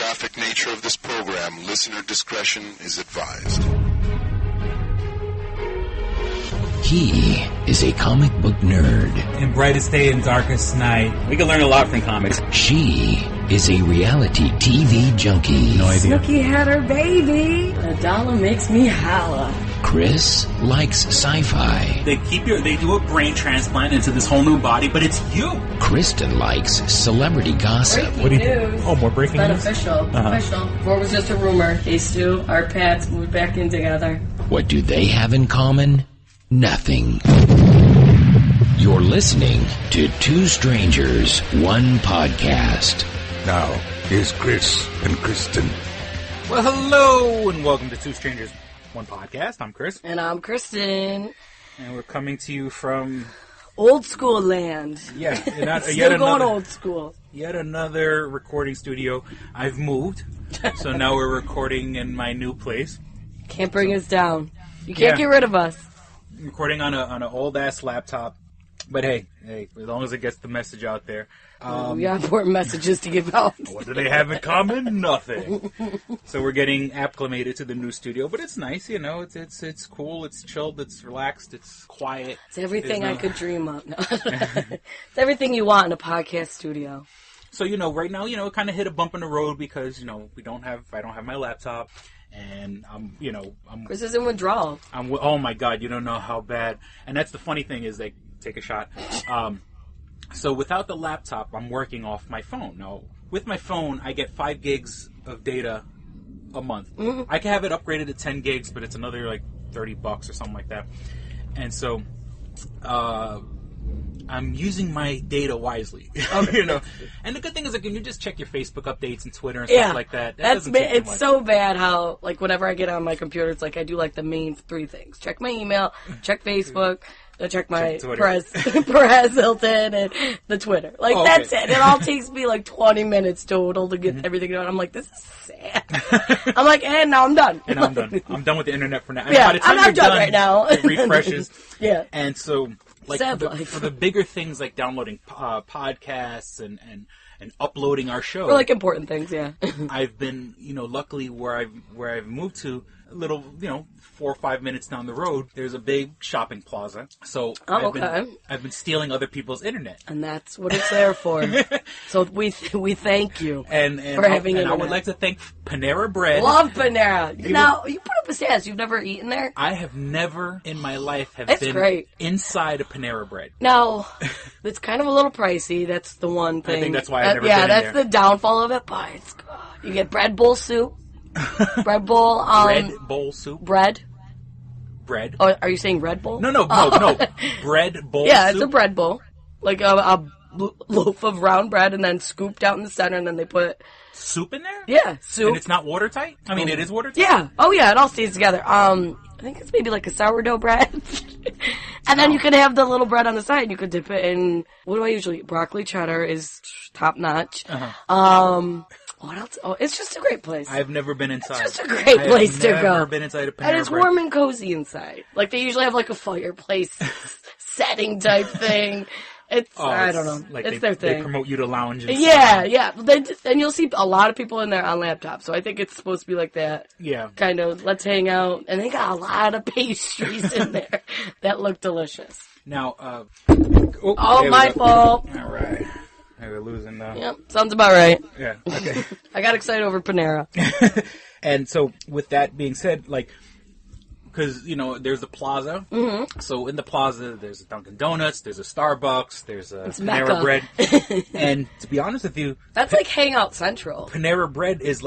graphic nature of this program, listener discretion is advised. He is a comic book nerd. In brightest day and darkest night. We can learn a lot from comics. She is a reality TV junkie. No idea. Snooki had her baby. A dollar makes me holla. Chris likes sci-fi. They do a brain transplant into this whole new body, but it's you. Kristen likes celebrity gossip. Breaking news. Oh, more breaking But news? official. Before it was just a rumor. These two, our Pats, moved back in together. What do they have in common? Nothing. You're listening to Two Strangers, One Podcast. Now, here's Chris and Kristen. Well, hello, and welcome to Two Strangers, One Podcast. I'm Chris. And I'm Kristen. And we're coming to you from... Old school land. Yeah. Still going old school. Yet another recording studio. I've moved, so now we're recording in my new place. Can't bring us down. You can't get rid of us. Recording on an old-ass laptop. But hey, as long as it gets the message out there. We got important messages to give out. What do they have in common? Nothing. So we're getting acclimated to the new studio, but it's nice, you know. It's cool, it's chilled, it's relaxed, it's quiet. It's everything I could dream of. No. It's everything you want in a podcast studio. So, right now, it kind of hit a bump in the road because, I don't have my laptop. And Chris is in withdrawal. Oh my God, you don't know how bad. And that's the funny thing is they take a shot. So without the laptop, I'm working off my phone. Now, with my phone, I get 5 gigs of data a month. Mm-hmm. I can have it upgraded to 10 gigs, but it's another like $30 or something like that. And so, I'm using my data wisely, Okay. And the good thing is, like, when you just check your Facebook updates and Twitter and stuff like that, it's so bad how, like, whenever I get on my computer, it's like I do, like, the main 3 things. Check my email, check Facebook, check my Perez Hilton, and the Twitter. Like, that's it. It all takes me, like, 20 minutes total to get everything done. I'm like, this is sad. I'm like, and now I'm done. And I'm done. I'm done with the internet for now. And yeah, by the time I'm done right now. It refreshes. Yeah. And so... Like for the bigger things like downloading podcasts and uploading our show. For like important things, yeah. I've been, luckily where I've moved to a little, 4 or 5 minutes down the road, there's a big shopping plaza. So I've been stealing other people's internet. And that's what it's there for. So we thank you for having internet. And I would like to thank Panera Bread. Love Panera. Now, you put up a stats. You've never eaten there? I have never in my life been great. Inside a Panera Bread. Now, it's kind of a little pricey. That's the one thing. I think that's why I've never been in there. Yeah, that's the downfall of it, but it's good. You get bread bowl soup. Bread bowl. Bread bowl soup. Bread. Oh, are you saying Red Bull? No. Bread bowl. Yeah, soup? it's a bread bowl, like a loaf of round bread, and then scooped out in the center, and then they put soup in there. Yeah, soup. And it's not watertight. I mean, it is watertight. Yeah. Oh yeah, it all stays together. I think it's maybe like a sourdough bread, and then you could have the little bread on the side. You could dip it in. What do I usually eat? Broccoli cheddar is top notch. What else? Oh, it's just a great place. I've never been inside. It's just a great place to go. I've never been inside a Panera Bread. And it's warm and cozy inside. Like, they usually have, like, a fireplace setting type thing. I don't know. Like it's their thing. They promote you to lounge and Yeah. And you'll see a lot of people in there on laptops. So I think it's supposed to be like that. Yeah. Kind of, let's hang out. And they got a lot of pastries in there that look delicious. Now, my fault. All right. We're losing now. Yep, sounds about right. Yeah, okay. I got excited over Panera. And so, with that being said, like, because, there's the plaza. Mm-hmm. So, in the plaza, there's a Dunkin Donuts, there's a Starbucks, there's a Panera Bread. And, to be honest with you... That's like Hangout Central. Panera Bread is,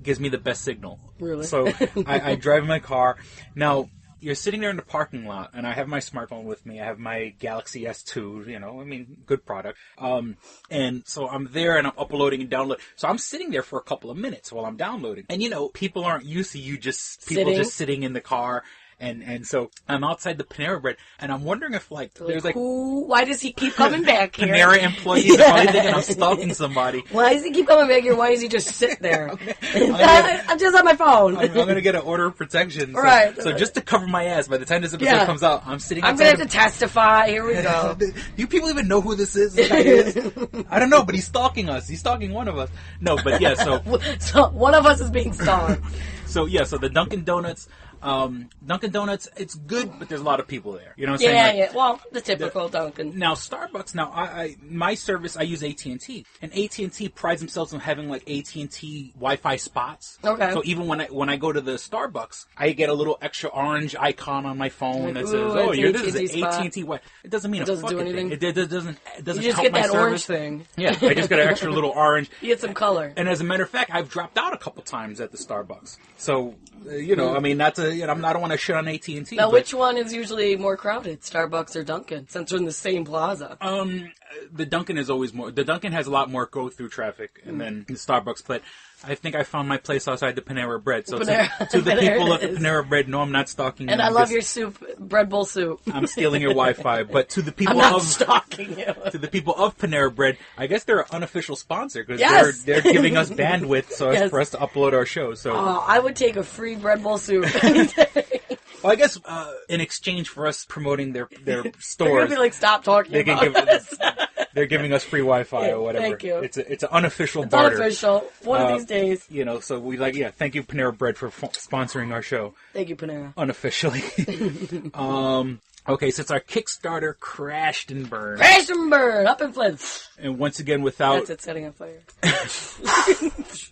gives me the best signal. Really? So, I drive in my car. Now... You're sitting there in the parking lot, and I have my smartphone with me. I have my Galaxy S2, good product. And so I'm there, and I'm uploading and downloading. So I'm sitting there for a couple of minutes while I'm downloading. And, people aren't used to just sitting in the car And so I'm outside the Panera Bread, and I'm wondering if there's why does he keep coming back here? Panera employees are probably thinking I'm stalking somebody. Why does he keep coming back here? Why does he just sit there? I'm just on my phone. I'm gonna get an order of protection. So, right. So just to cover my ass, by the time this episode comes out, I'm sitting. I'm gonna have to testify. Here we go. Do you people even know who this is? This guy is? I don't know, but he's stalking us. He's stalking one of us. No, but yeah. So one of us is being stalked. So the Dunkin Donuts. Dunkin Donuts, it's good, but there's a lot of people there. You know what I'm saying? Yeah. Well, the typical Dunkin. Now, Starbucks, my service, I use AT&T. And AT&T prides themselves on having, AT&T Wi-Fi spots. Okay. So even when I go to the Starbucks, I get a little extra orange icon on my phone that says, this is an AT&T Wi-Fi. It doesn't mean it doesn't do anything. It doesn't you just help get my that service. orange thing. Yeah, I just got an extra little orange. You get some color. And as a matter of fact, I've dropped out a couple times at the Starbucks. So, I don't want to shit on AT&T. Now, which one is usually more crowded, Starbucks or Dunkin', since they're in the same plaza? The Dunkin' is always more. The Dunkin' has a lot more go-through traffic, and then the Starbucks. But I think I found my place outside the Panera Bread. So to the people at the Panera Bread, no, I'm not stalking you. And I love your soup, bread bowl soup. I'm stealing your Wi-Fi. But to the people I'm not stalking you. To the people of Panera Bread, I guess they're an unofficial sponsor because they're giving us bandwidth for us to upload our show. So I would take a free bread bowl soup. Well, I guess in exchange for us promoting their stores, they're gonna be like, stop talking about us. They're giving us free Wi-Fi or whatever. Thank you. It's an unofficial barter. Unofficial. One of these days. So we thank you Panera Bread for sponsoring our show. Thank you, Panera. Unofficially. Okay, since our Kickstarter crashed and burned. Crash and burn, up in flames. And once again without... That's it, setting on fire.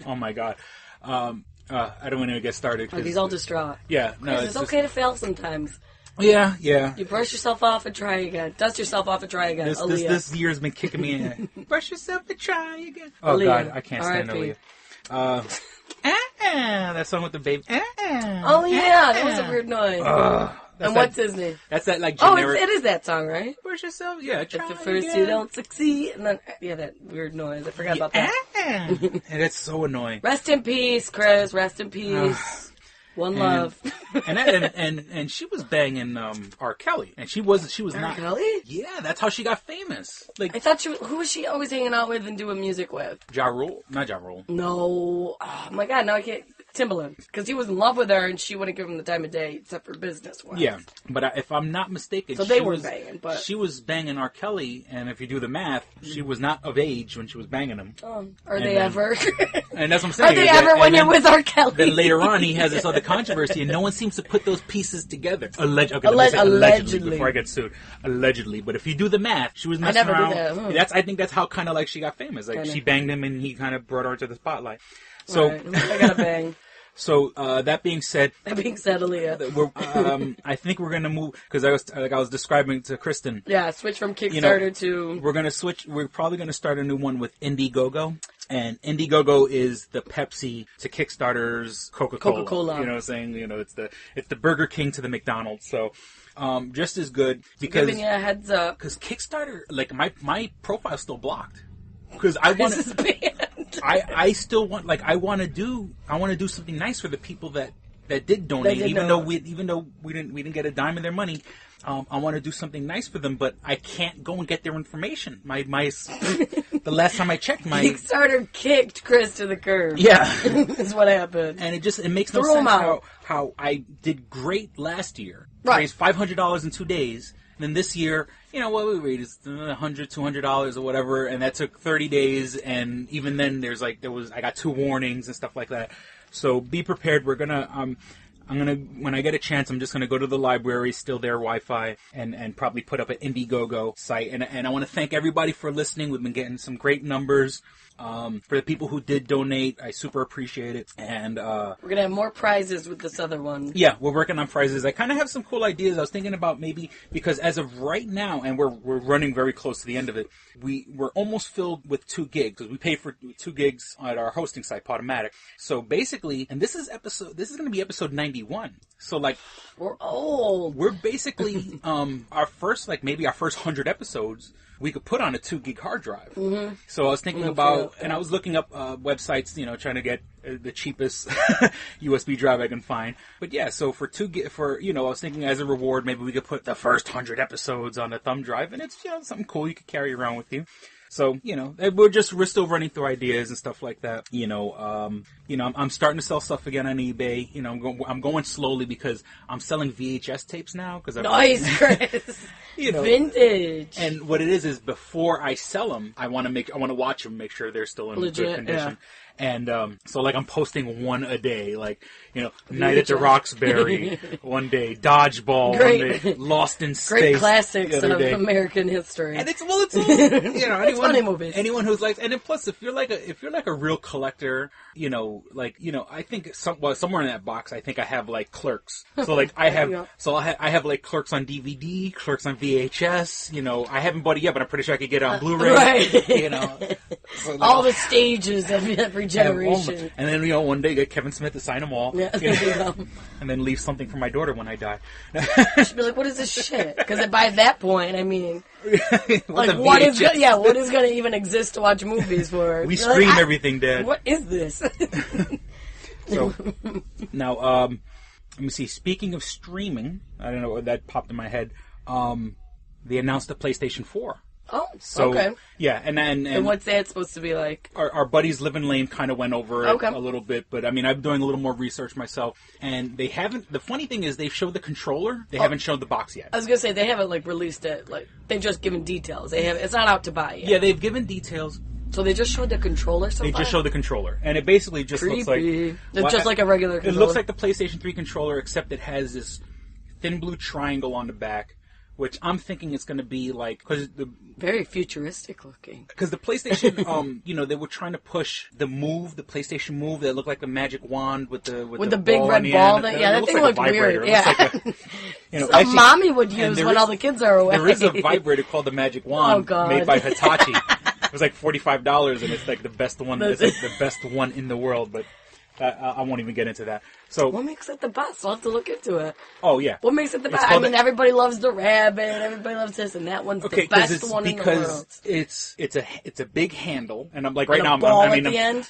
Oh my god. I don't want to get started. He's all distraught. Yeah, no, it's okay to fail sometimes. Yeah. You brush yourself off and try again. Dust yourself off and try again. This year's been kicking me in. Brush yourself and try again. Oh, Aaliyah. God, I can't stand Aaliyah. That song with the baby. Oh, yeah, that was a weird noise. And what's his name? That's that generic... Oh, it is that song, right? Brush yourself, yeah. If at first you don't succeed, and then that weird noise. I forgot about that. And it's so annoying. Rest in peace, Chris. Rest in peace. One love. And she was banging R. Kelly, and she was R. not Kelly? Yeah, that's how she got famous. I thought who was she always hanging out with and doing music with? Ja Rule, not Ja Rule. No, oh my God, now I can't. Timbaland, because he was in love with her and she wouldn't give him the time of day except for business wise. Yeah, but if I'm not mistaken, so they were banging. But she was banging R. Kelly, and if you do the math, she was not of age when she was banging him. Are they ever? And that's what I'm saying. Are they ever when you're with R. Kelly? Then later on, he has this other controversy, and no one seems to put those pieces together. Allegedly, before I get sued. Allegedly, but if you do the math, she was messing around. I think that's how kind of she got famous. She banged him, and he kind of brought her to the spotlight. So right. I gotta bang. So that being said, Aaliyah, I think we're gonna move because I was describing to Kristen. Yeah, switch from Kickstarter to. We're gonna switch. We're probably gonna start a new one with Indiegogo, and Indiegogo is the Pepsi to Kickstarter's Coca-Cola. Coca-Cola. You know what I'm saying? It's the Burger King to the McDonald's. So. Just as good because giving you a heads up. Because Kickstarter, my profile's still blocked. Because I want I still want I want to do something nice for the people that did donate, even though we didn't get a dime of their money. I want to do something nice for them, but I can't go and get their information. The last time I checked, my Kickstarter kicked Chris to the curb. Yeah, is what happened, and it makes no sense how I did great last year. Right. Raised $500 in 2 days. And then this year, what we raised $100, $200 or whatever, and that took 30 days. And even then, I got 2 warnings and stuff like that. So be prepared. We're gonna, when I get a chance, I'm just gonna go to the library, steal their Wi-Fi, and probably put up an Indiegogo site. And I want to thank everybody for listening. We've been getting some great numbers. For the people who did donate, I super appreciate it. And we're going to have more prizes with this other one. Yeah, we're working on prizes. I kind of have some cool ideas. I was thinking about maybe, because as of right now, and we're running very close to the end of it, we're almost filled with 2 gigs, because we pay for 2 gigs at our hosting site, Podomatic. So basically, and this is going to be episode 91. So we're old. We're basically, our first 100 episodes, we could put on a 2 gig hard drive. Mm-hmm. So I was thinking about, and I was looking up websites, trying to get the cheapest USB drive I can find. But yeah, so for 2 gig, I was thinking as a reward, maybe we could put the first 100 episodes on a thumb drive, and it's something cool you could carry around with you. So, we're just still running through ideas and stuff like that. I'm starting to sell stuff again on eBay. I'm going slowly because I'm selling VHS tapes now. Nice, Chris. Vintage. And what it is before I sell them, I want to watch them, make sure they're still in good condition. Yeah. And so, like, I'm posting one a day. Like, Night at the Roxbury one day, Dodgeball one day, Lost in Space. Great classics of American history. And it's it's funny movies. Anyone who's like, and then plus, if you're like a real collector, I think somewhere in that box, I think I have like Clerks. So like I have like Clerks on DVD, Clerks on VHS. I haven't bought it yet, but I'm pretty sure I could get it on Blu-ray. Right. So like, all the stages of every generation. And then one day get Kevin Smith to sign them all. Yeah. And then leave something for my daughter when I die. She'd be like, "What is this shit?" Because by that point, I mean, like, what is going to even exist to watch movies for? We stream everything, Dad. What is this? So now, let me see. Speaking of streaming, I don't know what that popped in my head. They announced the PlayStation 4. Oh, so, okay. Yeah, and what's that supposed to be like? Our buddies Living Lane kind of went over it a little bit, but I mean, I'm doing a little more research myself, and they haven't. The funny thing is, they've showed the controller, they haven't showed the box yet. I was gonna say they haven't like released it, like they've just given details. It's not out to buy yet. Yeah, they've given details. So they just showed the controller so far? They just showed the controller, and it basically just looks like it's just like a regular controller. It looks like the PlayStation 3 controller, except it has this thin blue triangle on the back. Which I'm thinking it's going to be like, very futuristic looking. Because the PlayStation, they were trying to push the PlayStation Move that looked like a magic wand with the big red ball. That thing looked weird. Yeah, like mommy would use when all the kids are away. There is a vibrator called the Magic Wand made by Hitachi. It was like $45, and it's like the best one. It's like the best one in the world, but. I won't even get into that. So what makes it the best? I'll have to look into it. Oh, yeah. What makes it the best? I mean, everybody loves the rabbit. Everybody loves this, and that one's the best one in the world. Because it's a big handle, and I'm like right and now. At the end?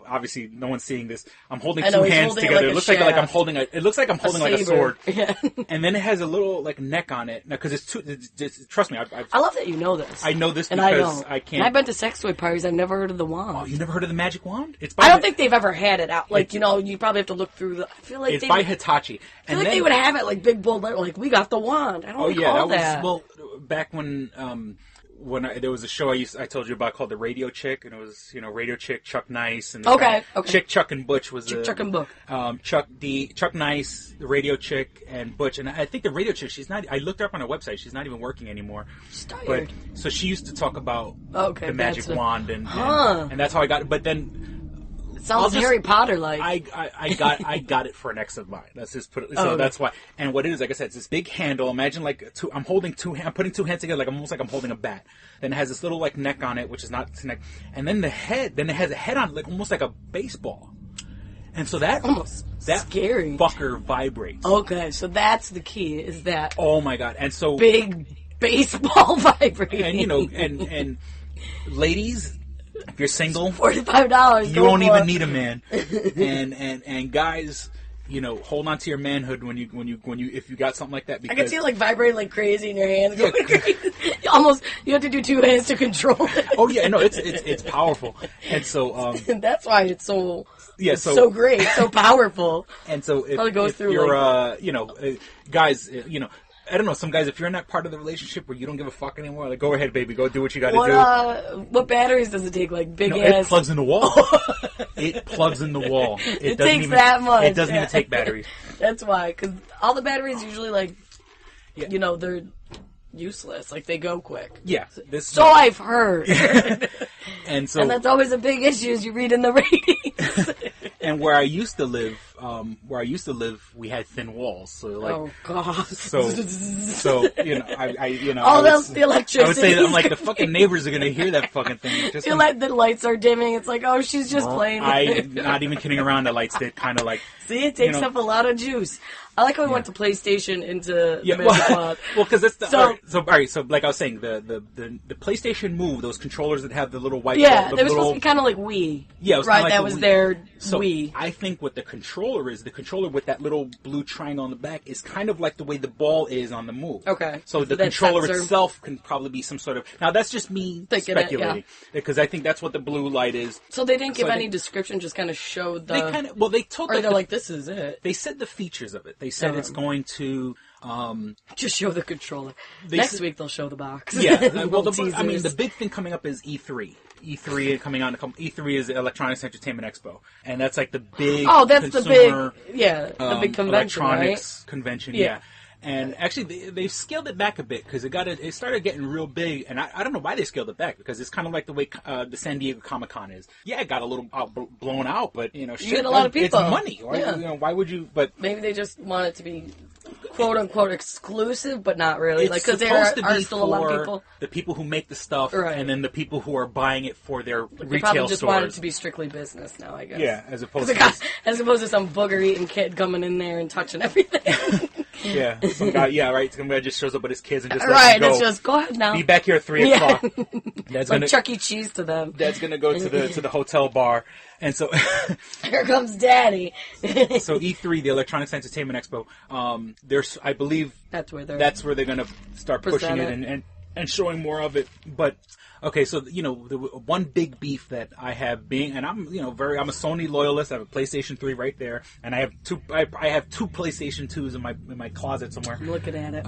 Obviously no one's seeing this. I'm holding two hands together. It looks like I'm holding a. It looks like I'm holding like a sword. Yeah. And then it has a little like neck on it. Now, because it's trust me. I love that you know this. I know this and because I can't. And I've been to sex toy parties. I've never heard of the wand. Oh, you never heard of the Magic Wand? I don't think they've ever had it out. Like, you probably have to look through I feel like it's by Hitachi. I feel like they would have it like big bold, like we got the wand. I don't recall that. Well, back when there was a show I told you about called The Radio Chick, and it was Radio Chick, Chuck Nice, and Chick, Chuck, and Butch was Chuck and Book. Chuck Nice, the Radio Chick, and Butch, and I think the Radio Chick. She's not. I looked her up on her website. She's not even working anymore. She's tired. But so she used to talk about the magic wand, and that's how I got it. But then. Sounds Harry Potter like. I got it for an ex of mine. Let's just put it. So that's why. And what it is, like I said, it's this big handle. Imagine like I'm putting two hands together, like almost like I'm holding a bat. Then it has this little like neck on it, which is not neck. And then the head. Then it has a head on it, like almost like a baseball. And so that scary fucker vibrates. Okay, so that's the key. Is that? Oh my god! And so big baseball vibrating. And and ladies. If you're single, $45. You won't even need a man. And guys, hold on to your manhood when you if you got something like that. Because I can see it like vibrating like crazy in your hands. Going crazy. You have to do two hands to control it. Oh yeah, no, it's powerful, and so that's why it's so great, so powerful. And so if you're guys, I don't know, some guys, if you're in that part of the relationship where you don't give a fuck anymore, like, go ahead, baby, go do what you got to do. What batteries does it take? Like, big ass? It plugs in the wall. It plugs in the wall. It takes that much. It doesn't even take batteries. That's why, because all the batteries usually, like, they're useless. Like, they go quick. Yeah. I've heard. And that's always a big issue, as you read in the ratings. And where I used to live, where I used to live, we had thin walls. So like, oh god. So I all else the electricity. I would say that I'm like the fucking neighbors are gonna hear that fucking thing. Just the lights are dimming. It's like, oh, she's just playing. I'm not even kidding around. The lights did kind of like. See, it takes up a lot of juice. I like how we went to PlayStation into the Magic Club. Well, because that's the all right. So like I was saying, the PlayStation Move, those controllers that have the little white. Yeah, they were supposed to be kind of like Wii. Yeah, it was right. Like that was Wii. their So Wii. I think what the controller with that little blue triangle on the back is kind of like the way the ball is on the Move. Okay. So the controller itself can probably be some sort of. Now that's just me speculating because I think that's what the blue light is. So they didn't give any description, just kind of showed the. They kind of they told. Or they're like, this is it. They said the features of it. They said it's going to just show the controller. Next week they'll show the box. Yeah. Well, the big thing coming up is E3. E3 coming out. E3 is the Electronics Entertainment Expo, and that's like the big. Oh, that's the big. Yeah, the big convention, electronics right? convention. Yeah. And actually, they've scaled it back a bit because it started getting real big. And I don't know why they scaled it back because it's kind of like the way the San Diego Comic-Con is. Yeah, it got a little blown out, but you get a lot of people. It's money. Right? Why would you? But maybe they just want it to be quote unquote exclusive, but not really. It's like because there are still a lot of people. The people who make the stuff, right. And then the people who are buying it for their retail they probably just stores. want it to be strictly business now, I guess. Yeah, as opposed to some booger eating kid coming in there and touching everything. Yeah, some guy. Yeah, right. Some guy just shows up with his kids and just right. It's just go ahead now. Be back here at 3 o'clock. That's like Chuck E. Cheese to them. Dad's gonna go to the hotel bar, and so here comes Daddy. So E3, the Electronics Entertainment Expo. There's, I believe, that's where they're gonna start pushing it and showing more of it. But okay, so the one big beef that I have and I'm I'm a Sony loyalist. I have a PlayStation 3 right there, and I have two PlayStation 2s in my closet somewhere. I'm looking at it.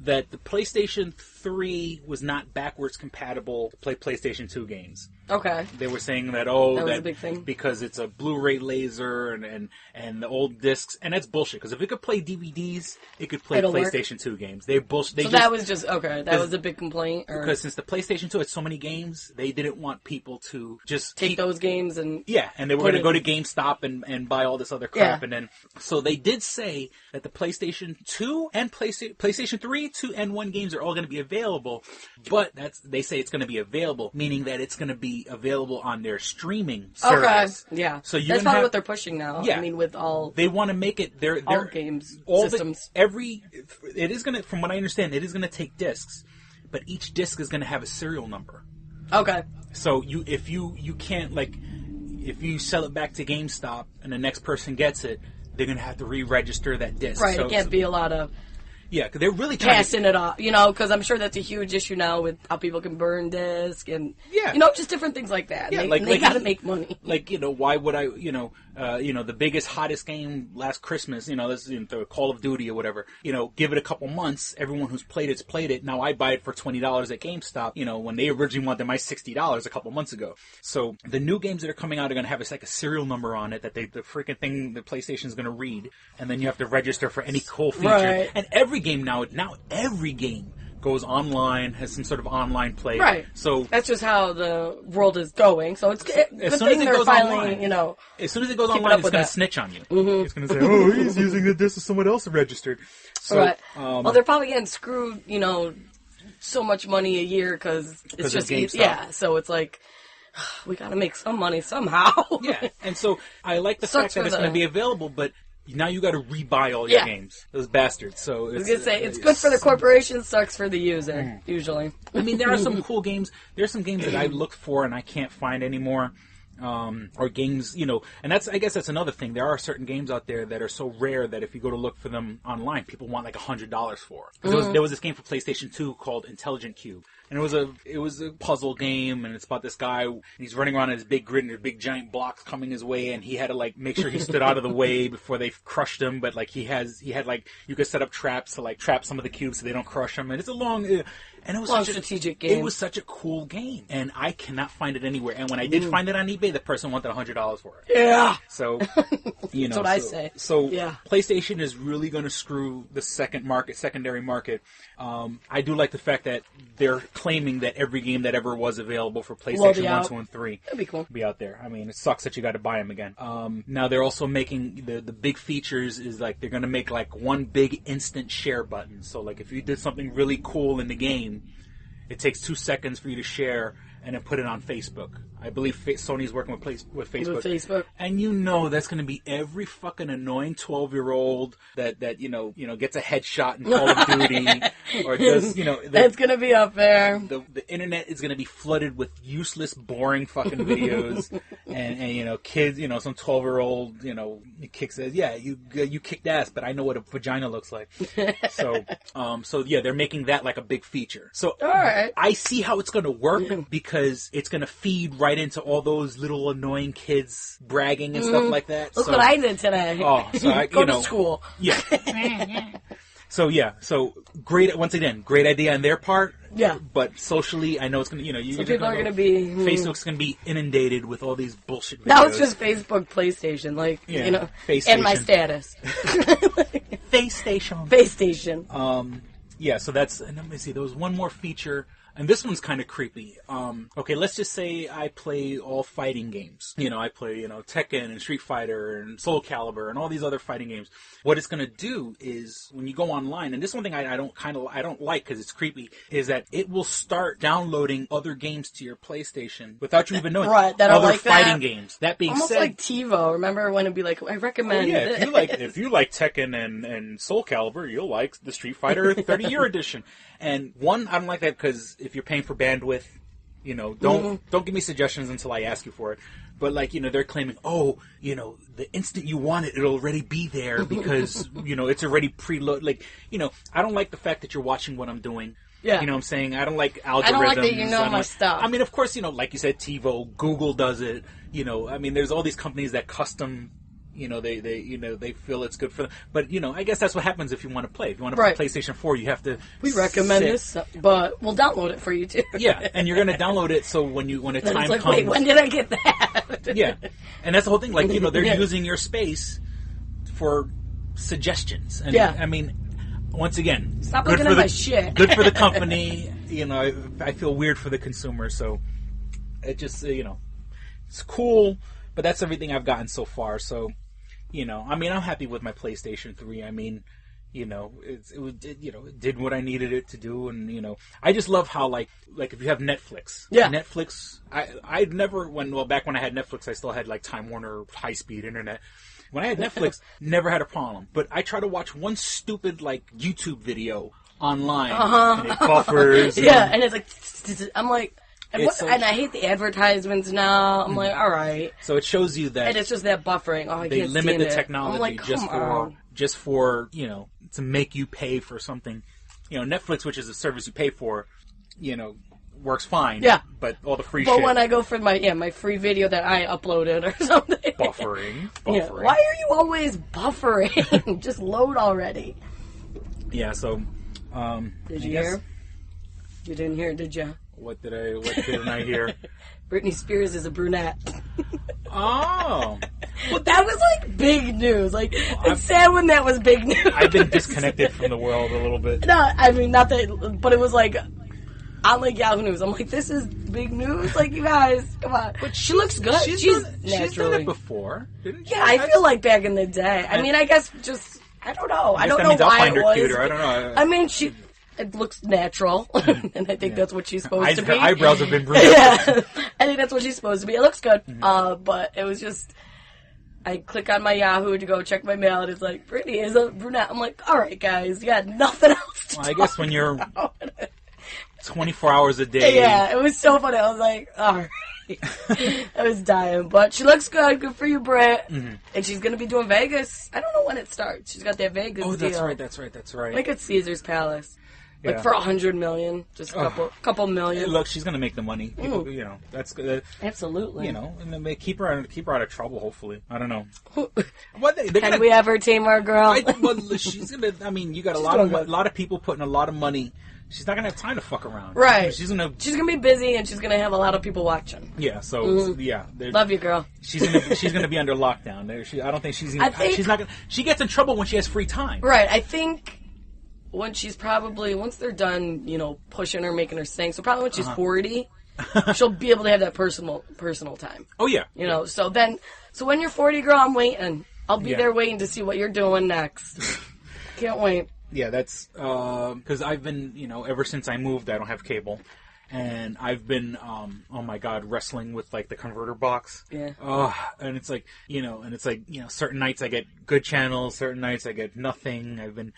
That the PlayStation 3 was not backwards compatible to play PlayStation 2 games. Okay. They were saying that was a big thing. Because it's a Blu-ray laser and the old discs, and that's bullshit. Because if it could play DVDs, it could play PlayStation 2 games. That was just okay. That was a big complaint. Because since the PlayStation 2 had so many games, they didn't want people to just take those games and and they were going to go to GameStop and buy all this other crap, and then so they did say that the PlayStation 2 and PlayStation 3, 2 and 1 games are all going to be available, but they say it's going to be available, meaning that it's going to be available on their streaming service. Okay, yeah. So that's probably what they're pushing now. Yeah. I mean, with all they want to make it their games all systems. It is going to, from what I understand, it is going to take discs, but each disc is going to have a serial number. Okay. So if you can't if you sell it back to GameStop and the next person gets it, they're going to have to re-register that disc. Right. So, it can't be a lot of. Yeah, because they're really passing it off, because I'm sure that's a huge issue now with how people can burn discs and, just different things like that. Yeah, they got to make money. Like, why would I, the biggest, hottest game last Christmas, this the Call of Duty or whatever, give it a couple months, everyone who's played it's played it, now I buy it for $20 at GameStop, when they originally wanted my $60 a couple months ago. So the new games that are coming out are going to have a serial number on it that the freaking thing, the PlayStation's going to read, and then you have to register for any cool feature. Right. And every game now every game goes online, has some sort of online play. Right. So that's just how the world is going. So it's as soon as it goes online, as soon as it goes online, it's going to snitch on you. Mm-hmm. It's going to say, "Oh, he's using the disc that someone else registered." So, right. Well, they're probably getting screwed. So much money a year because it's just GameStop. So it's like we got to make some money somehow. Yeah, and so I like the fact that it's going to be available, but. Now you got to rebuy all your games. Those bastards. So I was gonna say it's good for the corporation, sucks for the user. Usually, I mean there are some cool games. There's some games that I look for and I can't find anymore. Or games, and I guess that's another thing. There are certain games out there that are so rare that if you go to look for them online, people want like $100 for. There was this game for PlayStation 2 called Intelligent Cube. And it was a puzzle game, and it's about this guy, and he's running around in his big grid, and there's big giant blocks coming his way, and he had to make sure he stood out of the way before they crushed him, but you could set up traps to trap some of the cubes so they don't crush him, and it's a long, and it was such a strategic game. It was such a cool game, and I cannot find it anywhere, and when I did find it on eBay, the person wanted $100 for it. Yeah! So, That's what I say. So, PlayStation is really going to screw the secondary market. I do like the fact that they're claiming that every game that ever was available for PlayStation 1, 2, and 3 That'd be cool. Be out there. I mean, it sucks that you got to buy them again. Now they're also making the big features is like they're going to make like one big instant share button. So like if you did something really cool in the game, it takes 2 seconds for you to share and then put it on Facebook. I believe Sony's working with Facebook. With Facebook. And you know that's going to be every fucking annoying 12-year-old that gets a headshot in Call of Duty or does, It's going to be up there. The internet is going to be flooded with useless, boring fucking videos and kids, some 12-year-old, kid says, yeah, you kicked ass, but I know what a vagina looks like. So yeah, they're making that like a big feature. So all right. I see how it's going to work because it's going to feed right into all those little annoying kids bragging and stuff like that. Look what I did today. Oh, so I go to school. Yeah. So great. Once again, great idea on their part. Yeah. But socially, I know it's gonna. People are gonna be. Facebook's gonna be inundated with all these bullshit videos. That was just Facebook, PlayStation, and my status. Face Station. Face Station. Yeah. So that's. And let me see. There was one more feature. And this one's kind of creepy. Okay, let's just say I play all fighting games. I play, Tekken and Street Fighter and Soul Calibur and all these other fighting games. What it's going to do is when you go online, and this one thing I don't like because it's creepy, is that it will start downloading other games to your PlayStation without you even knowing. Right, that other like fighting that. games. That being almost said, like TiVo. Remember when it'd be like, I recommend. Oh, yeah, if you like Tekken and Soul Calibur, you'll like the Street Fighter 30-year edition. And one, I don't like that because if you're paying for bandwidth, don't give me suggestions until I ask you for it. But they're claiming, the instant you want it, it'll already be there because it's already preloaded. I don't like the fact that you're watching what I'm doing. Yeah. You know what I'm saying? I don't like algorithms. I don't like that you know my stuff. I mean, of course, like you said, TiVo, Google does it. There's all these companies that custom. They feel it's good for them. But, I guess that's what happens if you want to play. If you want to play PlayStation 4, you have to... We recommend this, but we'll download it for you, too. Yeah, and you're going to download it so when a time comes... Wait, when did I get that? Yeah, and that's the whole thing. They're using your space for suggestions. And, yeah. I mean, once again... Stop looking at my shit. Good for the company. I feel weird for the consumer, so it just, it's cool, but that's everything I've gotten so far, so... I'm happy with my PlayStation 3. I mean, it did what I needed it to do, and I just love how like if you have Netflix, Netflix. I'd never back when I had Netflix, I still had like Time Warner high speed internet. When I had Netflix, never had a problem. But I try to watch one stupid like YouTube video online, and it buffers. And it's like I'm like. And I hate the advertisements now. I'm like, all right. So it shows you that, and it's just that buffering. Oh, I they can't limit stand the technology like, just for to make you pay for something. Netflix, which is a service you pay for, works fine. Yeah. But all the free shit. But when I go for my free video that I uploaded or something, buffering. Yeah. Why are you always buffering? Just load already. Yeah. So. Did you hear? You didn't hear, did you? What didn't I hear? Britney Spears is a brunette. Oh. Well, that was like big news. Like, it's sad when that was big news. I've been disconnected from the world a little bit. No, I mean, not that, but it was like, on like Yahoo News. I'm like, this is big news? Like, you guys, come on. But she looks good. She's done it before, didn't she? Yeah, I feel like back in the day. I mean, I guess just, I don't know. I don't know why I'll find it her was. Cuter. I don't know. I mean, it looks natural, and I think that's what she's supposed to be. Her eyebrows have been brunette. Yeah, I think that's what she's supposed to be. It looks good, but it was just... I click on my Yahoo to go check my mail, and it's like, Britney is a brunette. I'm like, all right, guys, you got nothing else to talk I guess when you're 24 hours a day... Yeah, it was so funny. I was like, all right. I was dying, but she looks good. Good for you, Britt. Mm-hmm. And she's going to be doing Vegas. I don't know when it starts. She's got that Vegas deal. Oh, that's right. Like at Caesar's Palace. Like for $100 million, just a couple million. Look, she's gonna make the money. People, that's good. Absolutely. And then they keep her out of trouble. Hopefully, I don't know. Can we ever tame our girl? She's gonna. I mean, you got a lot of people putting a lot of money. She's not gonna have time to fuck around. Right. She's gonna be busy, and she's gonna have a lot of people watching. Yeah. So love you, girl. She's gonna be under lockdown. I don't think she's not gonna. She gets in trouble when she has free time. Right. I think. when she's probably, once they're done, pushing her, making her sing, so probably when she's 40, she'll be able to have that personal time. Oh, yeah. So when you're 40, girl, I'm waiting. I'll be there waiting to see what you're doing next. Can't wait. Yeah, that's, because I've been, ever since I moved, I don't have cable. And I've been, oh my God, wrestling with, like, the converter box. Yeah. And it's like, certain nights I get good channels, certain nights I get nothing. I've been,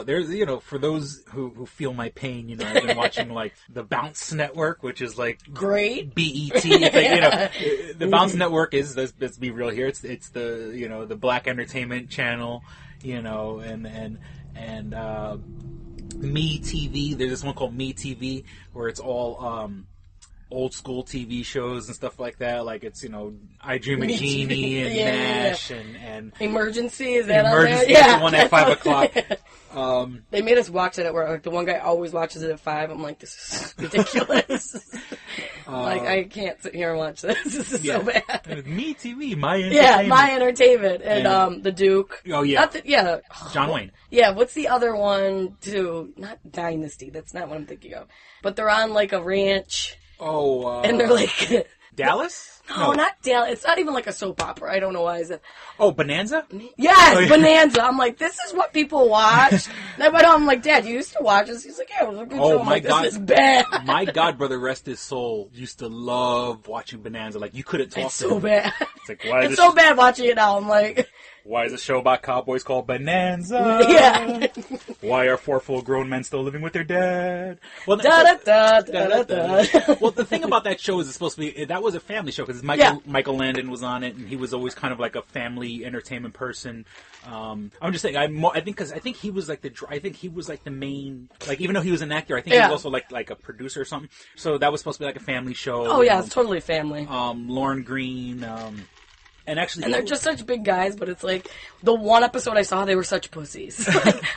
there's, for those who feel my pain, I've been watching, like, the Bounce Network, which is, like... Great. BET. It's like, the Bounce Network is, let's be real here, it's the, the Black Entertainment Channel, and Me TV. There's this one called Me TV where it's all old school TV shows and stuff like that. Like it's I Dream of Jeannie and MASH and Emergency. Is that Emergency? On there? Yeah. The one at 5:00. They made us watch it at work. Like the one guy always watches it at 5. I'm like, this is ridiculous. I can't sit here and watch this. This is so bad. Me TV, my entertainment. Yeah, my entertainment and the Duke. Oh yeah, John Wayne. Yeah, what's the other one too? Not Dynasty. That's not what I'm thinking of. But they're on like a ranch. Oh, and they're like Dallas. No, not Dallas. It's not even like a soap opera. I don't know why. Is it? Oh, Bonanza? Yes, Bonanza. I'm like, this is what people watch. But I'm like, Dad, you used to watch this? He's like, yeah, it was a good show. I'm like, God. This is bad. My godbrother, rest his soul, used to love watching Bonanza. Like, you couldn't talk it's to so him. Bad. It's like, why is it's so bad watching it now. I'm like... Why is a show about cowboys called Bonanza? Yeah. Why are 4 full-grown men still living with their dad? Well, Well, the thing about that show is it's supposed to be that was a family show because Michael Landon was on it and he was always kind of like a family entertainment person. I'm just saying I think he was like the main, like even though he was an actor, I think he was also like a producer or something. So that was supposed to be like a family show. Oh yeah, it's totally family. Lauren Green. And they're just such big guys, but it's like the one episode I saw, they were such pussies.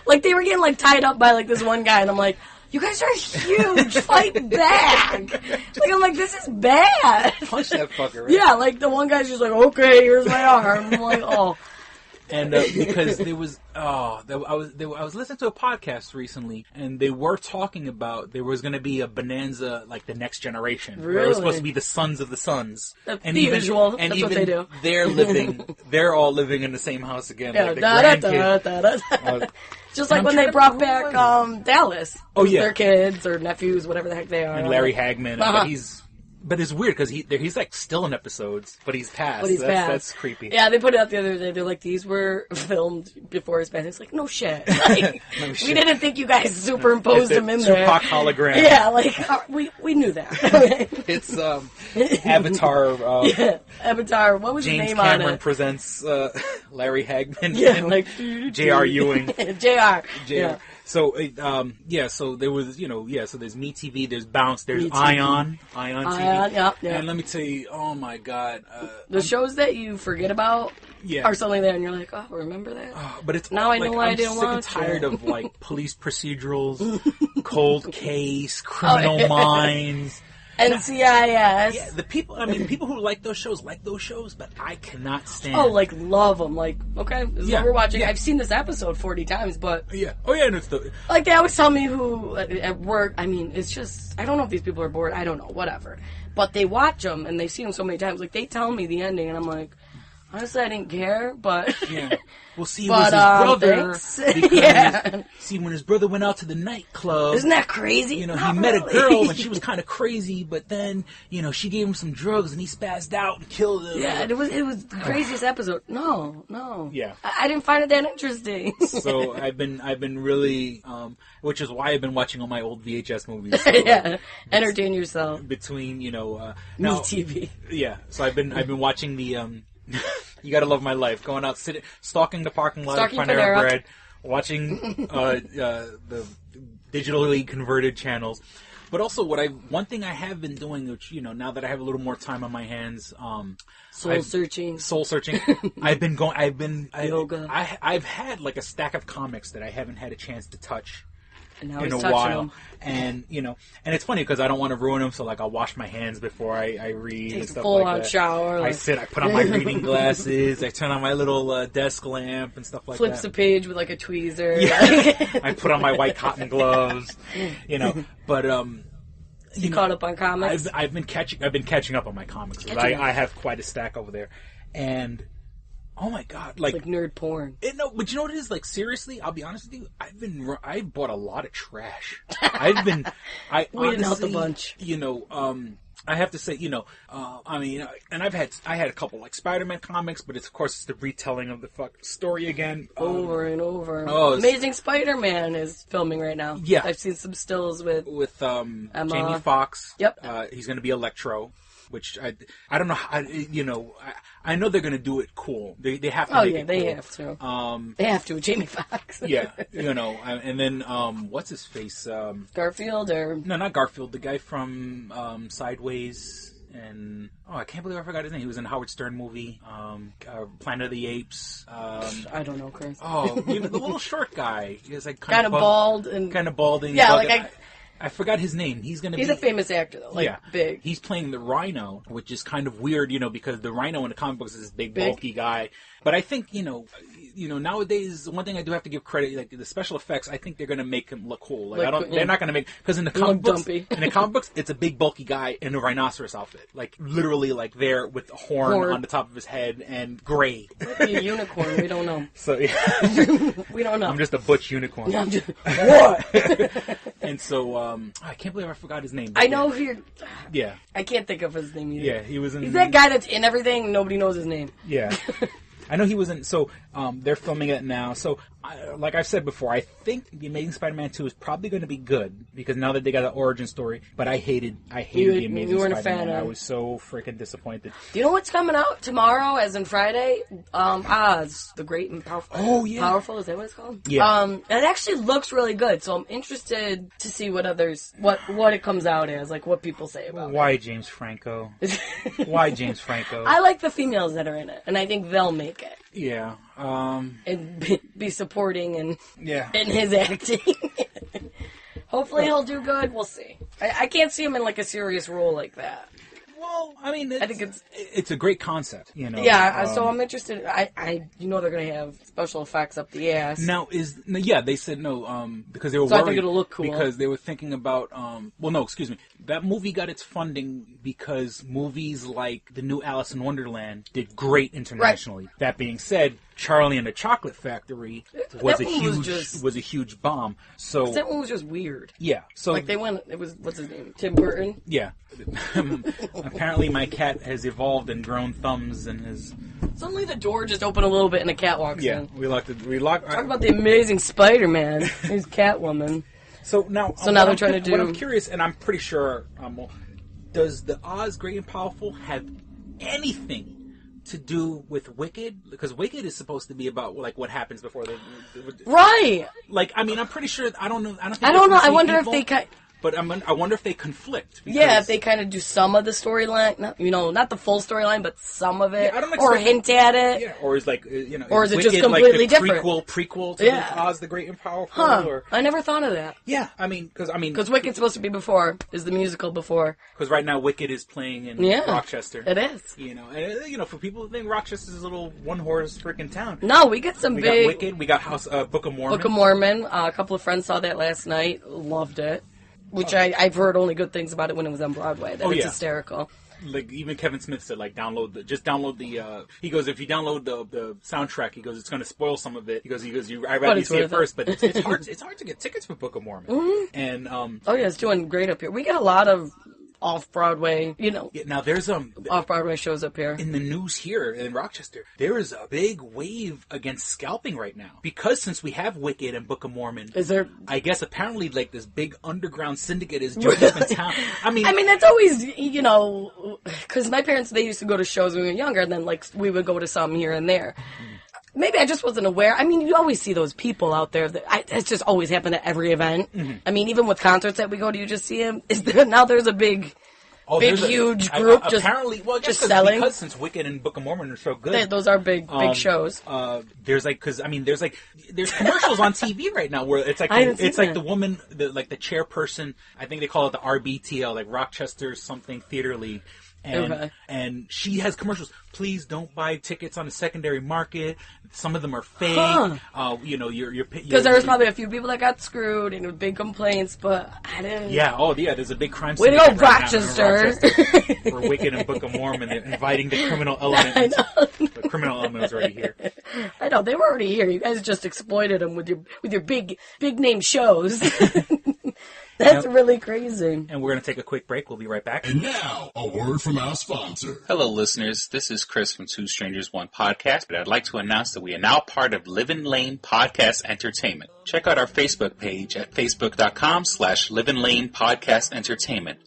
like they were getting like tied up by like this one guy, and I'm like, you guys are huge, fight back. Like I'm like, this is bad. Punch that fucker. Right? Yeah, like the one guy's just like, okay, here's my arm. I'm like, oh. And because there was, I was listening to a podcast recently, and they were talking about there was going to be a Bonanza, like the next generation. Really? Where it was supposed to be the sons of the sons. That's visual. That's what they do. They're all living in the same house again. Yeah, like the grandkids. Just like when they brought back Dallas. Oh yeah, their kids or nephews, whatever the heck they are. And Larry Hagman, but it's weird because he's like still in episodes, but he's passed. That's creepy. Yeah, they put it out the other day. They're like, these were filmed before his passing. It's like, no shit. Like, no shit. We didn't think you guys superimposed him in there. Tupac hologram. Yeah, like we knew that. It's Avatar. Avatar. What was James his name Cameron on it? presents Larry Hagman. Yeah, like J.R. Ewing. J.R. Yeah. So, so there was, so there's Me TV, there's Bounce, there's Ion TV. Yeah. And let me tell you, oh my God. The shows that you forget about are suddenly there and you're like, oh, remember that? But it's now I know why I didn't watch it. I'm sick and tired of like police procedurals, cold case, Criminal Minds. NCIS. Yeah, people who like those shows, but I cannot stand. Oh, like love them. Like, okay, this is what we're watching. I've seen this episode 40 times, but yeah. Oh yeah, and it's the like they always tell me who at work. I mean, it's just I don't know if these people are bored. I don't know, whatever. But they watch them and they've seen them so many times. Like they tell me the ending, and I'm like, honestly, I didn't care. But yeah, well, see, it was his brother. See, when his brother went out to the nightclub, isn't that crazy? He met a girl and she was kind of crazy, but then she gave him some drugs and he spazzed out and killed her. Yeah, it was the craziest episode. No. Yeah, I didn't find it that interesting. So I've been really, which is why I've been watching all my old VHS movies. So, entertain yourself between Me TV. Yeah, so I've been watching the You Gotta Love My Life, going out, stalking the parking lot of Panera Bread, watching the digitally converted channels. But also, one thing I have been doing, which now that I have a little more time on my hands, soul searching. Yoga. I've had like a stack of comics that I haven't had a chance to touch. And now in he's a touching while. them. And, and it's funny because I don't want to ruin them, so, like, I'll wash my hands before I read and Takes a stuff full-on like that. shower. I put on my reading glasses, I turn on my little desk lamp and stuff like Flips that. a page with, like, a tweezer. Yeah. I put on my white cotton gloves, but, You caught up on comics? I've been catching up on my comics. I have quite a stack over there. And, oh my god, like nerd porn. But you know what it is? Like, seriously, I'll be honest with you. I've bought a lot of trash. We didn't help a bunch. I have to say, and I had a couple like Spiderman comics, but of course it's the retelling of the story again. Over and over. Oh, Amazing Spider-Man is filming right now. Yeah. I've seen some stills with Emma. Emma. Jamie Foxx. Yep. He's going to be Electro. Which I don't know. I know they're gonna do it cool. They have to. Make it they cool. have to. They have to with Jamie Foxx. Yeah, and then what's his face? Garfield or no, not Garfield. The guy from Sideways and I can't believe I forgot his name. He was in a Howard Stern movie, Planet of the Apes. I don't know, Chris. The little short guy. He was like kind of bald and kind of balding. Yeah, I forgot his name. He's a famous actor, though. Big. He's playing the Rhino, which is kind of weird, because the Rhino in the comic books is this big, bulky guy. But I think, nowadays, one thing I do have to give credit, like the special effects, I think they're going to make him look cool. They're not going to make, because in the comic books, it's a big, bulky guy in a rhinoceros outfit. Like, literally, like, there with a horn on the top of his head and gray. Might be a unicorn. We don't know. So, yeah. We don't know. I'm just a butch unicorn. I'm just, what? And so, I can't believe I forgot his name. I know who you're... Yeah. I can't think of his name either. Yeah, he was in... He's that guy that's in everything, nobody knows his name. Yeah. I know he was in... So, they're filming it now. So, like I've said before, I think The Amazing Spider-Man 2 is probably going to be good, because now that they got an origin story, but I hated The Amazing Spider-Man. I was so freaking disappointed. Do you know what's coming out tomorrow, as in Friday? Oz, the Great and Powerful. Oh, yeah. Powerful, is that what it's called? Yeah. It actually looks really good, so I'm interested to see what it comes out as, like what people say about Why James Franco? Why James Franco? I like the females that are in it, and I think they'll make it. Yeah. And be supporting and yeah. in his acting. Hopefully he'll do good. We'll see. I can't see him in like a serious role like that. Well, I mean, I think it's a great concept, Yeah, so I'm interested. They're gonna have special effects up the ass. Now they said no, because they were so worried. I think it'll look cool. Because they were thinking about, that movie got its funding because movies like the new Alice in Wonderland did great internationally. Right. That being said, Charlie and the Chocolate Factory was a huge bomb. So that one was just weird. Yeah. So like it was what's his name? Tim Burton. Yeah. Apparently my cat has evolved and grown thumbs and has. Suddenly the door just opened a little bit and a cat walks in. Yeah, we locked. Talk about the Amazing Spider-Man. He's Catwoman. So now they're trying to do. What I'm curious, and I'm pretty sure, does the Oz Great and Powerful have anything to do with Wicked? Because Wicked is supposed to be about like what happens before they. Right. Like, I mean, I'm pretty sure. I don't know. I don't know. I wonder if they. But I wonder if they conflict. Yeah, if they kind of do some of the storyline, not the full storyline, but some of it, yeah, or hint at it. Yeah, or is like or is it Wicked, just completely like the different? Prequel to the Oz the Great and Powerful. Huh? Or, I never thought of that. Yeah, because Wicked's supposed to be before, is the musical before. Because right now Wicked is playing in Rochester. It is. And for people who think Rochester's a little one-horse freaking town. No, we get some we big. We got Wicked. We got Book of Mormon. Book of Mormon. A couple of friends saw that last night. Loved it. Which I've heard only good things about it when it was on Broadway. That it's hysterical. Like, even Kevin Smith said, like, download the, he goes, if you download the soundtrack, he goes, it's going to spoil some of it. He goes, I'd rather you see it first, but it's hard to get tickets for Book of Mormon. Mm-hmm. And, it's doing great up here. We get a lot of off-Broadway, Yeah, now there's, off-Broadway shows up here. In the news here in Rochester, there is a big wave against scalping right now. Because since we have Wicked and Book of Mormon, is there? I guess apparently like this big underground syndicate is joined up in town. I mean that's always, because my parents, they used to go to shows when we were younger, and then like we would go to some here and there. Maybe I just wasn't aware. I mean, you always see those people out there. It's just always happened at every event. Mm-hmm. I mean, even with concerts that we go to, you just see them. Now there's a big big, huge group just apparently, well, just selling. Because since Wicked and Book of Mormon are so good, those are big shows. There's commercials on TV right now where it's like the woman, the chairperson. I think they call it the RBTL, like Rochester something Theater League. And she has commercials. Please don't buy tickets on the secondary market. Some of them are fake. You're because there was probably a few people that got screwed and with big complaints, but I didn't. Yeah. Oh, yeah. There's a big crime scene. Way to go, Rochester! For Wicked and Book of Mormon, they're inviting the criminal element. The criminal element is already here. I know they were already here. You guys just exploited them with your big name shows. That's really crazy. And we're going to take a quick break. We'll be right back. And now, a word from our sponsor. Hello, listeners. This is Chris from Two Strangers, One Podcast, but I'd like to announce that we are now part of Livin' Lane Podcast Entertainment. Check out our Facebook page at facebook.com/Livin' Lane Podcast Entertainment.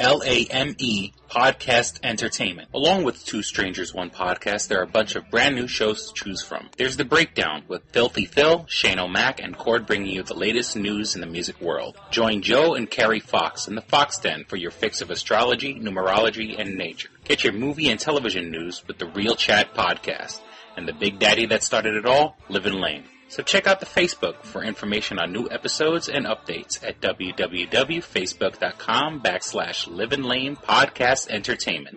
LIVINLAME Podcast Entertainment. Along with Two Strangers, One Podcast, there are a bunch of brand new shows to choose from. There's The Breakdown with Filthy Phil, Shane O'Mac, and Cord bringing you the latest news in the music world. Join Joe and Carrie Fox in the Fox Den for your fix of astrology, numerology, and nature. Get your movie and television news with the Real Chat Podcast. And the big daddy that started it all, Livin' Lane. So check out the Facebook for information on new episodes and updates at www.facebook.com/Livin' Lane Podcast Entertainment.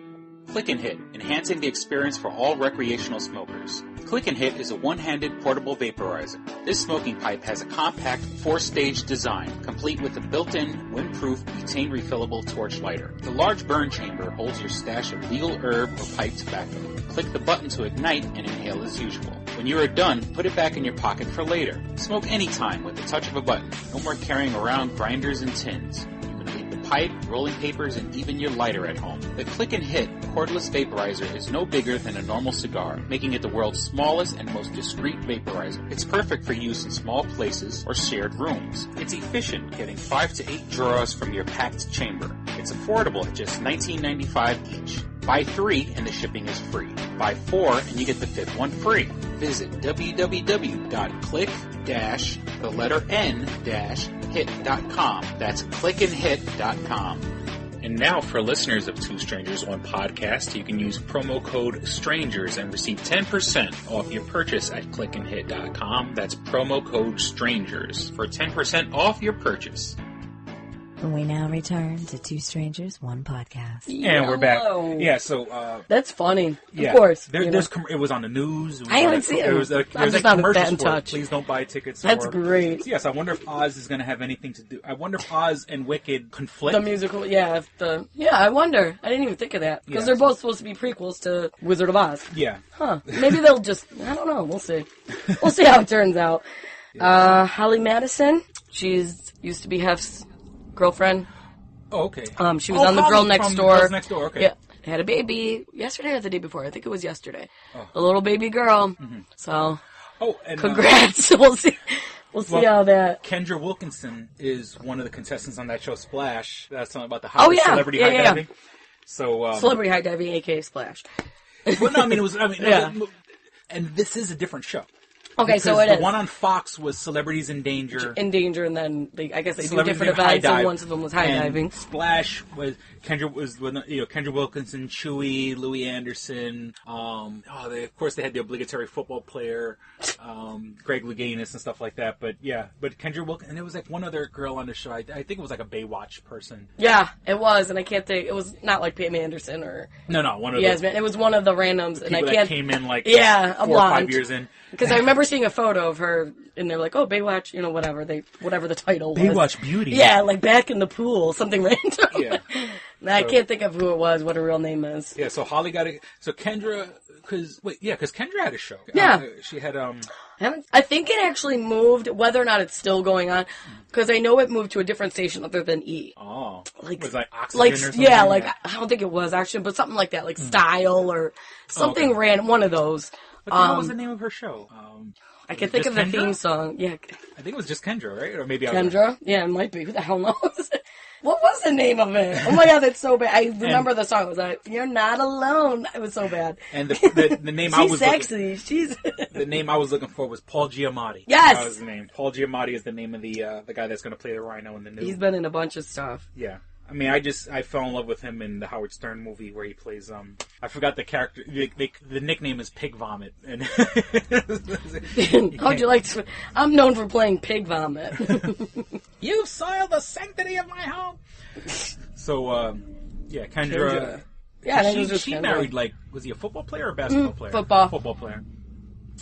Click and Hit, enhancing the experience for all recreational smokers. Click and Hit is a one-handed portable vaporizer. This smoking pipe has a compact 4-stage design, complete with a built-in, wind-proof, butane refillable torch lighter. The large burn chamber holds your stash of legal herb or pipe tobacco. Click the button to ignite and inhale as usual. When you are done, put it back in your pocket for later. Smoke anytime with the touch of a button. No more carrying around grinders and tins. You can leave the pipe, rolling papers, and even your lighter at home. The Click and Hit cordless vaporizer is no bigger than a normal cigar, making it the world's smallest and most discreet vaporizer. It's perfect for use in small places or shared rooms. It's efficient, getting 5 to 8 draws from your packed chamber. It's affordable at just $19.95 each. Buy 3 and the shipping is free. Buy 4 and you get the 5th one free. Visit www.click-n-hit.com. That's clickandhit.com. And now for listeners of Two Strangers, One Podcast, you can use promo code STRANGERS and receive 10% off your purchase at clickandhit.com. That's promo code STRANGERS for 10% off your purchase. We now return to Two Strangers, One Podcast. And we're back. Yeah, so... that's funny. Of course. It was on the news. I haven't seen it. It was commercials for it. Please don't buy tickets. That's great. So yes, I wonder if Oz is going to have anything to do... I wonder if Oz and Wicked conflict. The musical, I wonder. I didn't even think of that. Because they're both supposed to be prequels to Wizard of Oz. Yeah. Huh. Maybe they'll just... I don't know. We'll see. We'll see how it turns out. Holly Madison. She's used to be Hef's girlfriend. Oh, okay. She was on The Girl Next Door. Girls Next Door, okay. Yeah. Had a baby yesterday or the day before. I think it was yesterday. Oh. A little baby girl. Mm-hmm. So, and congrats. We'll see how that... Kendra Wilkinson is one of the contestants on that show, Splash. That's something about the celebrity high diving. So, celebrity high diving, a.k.a. Splash. Well, no, and this is a different show. Okay, because so it is. The one on Fox was Celebrities in Danger. In Danger, and then I guess they do different events, and one of them was high diving. Splash was Kendra Wilkinson, Chewy, Louis Anderson. Of course they had the obligatory football player, Greg Louganis and stuff like that. But Kendra Wilkinson, and there was like one other girl on the show. I think it was like a Baywatch person. Yeah, it was, and I can't think. It was not like Pam Anderson or one of Yasmin. It was one of the randoms, and I can't. That came in like 4 or 5 years in. Because I remember seeing a photo of her, and they're like, "Oh, Baywatch," whatever the title was. Baywatch Beauty. Yeah, like back in the pool, something random. Yeah. I can't think of who it was, what her real name is. Yeah, so Holly got it. So Kendra, because Kendra had a show. Yeah. She had, I think it actually moved, whether or not it's still going on, because I know it moved to a different station other than E. Oh. Like, was it like Oxygen or something? Yeah, I don't think it was actually, but something like that, like Style or something random, one of those. What was the name of her show? I can think of the theme song. Yeah. I think it was just Kendra, right? Or maybe Kendra? Yeah, it might be. Who the hell knows? What was the name of it? Oh my god, that's so bad. I remember the song. It was like, "You're not alone." It was so bad. And the name I was sexy. The name I was looking for was Paul Giamatti. Yes, that was the name. Paul Giamatti is the name of the guy that's going to play the rhino in the new. He's been in a bunch of stuff. Yeah. I mean, I fell in love with him in the Howard Stern movie where he plays, I forgot the character, the nickname is Pig Vomit. And how'd you like to, I'm known for playing Pig Vomit. You soiled the sanctity of my home! So, yeah, Kendra. Yeah, she married, like, was he a football player or a basketball player? Football. Football player.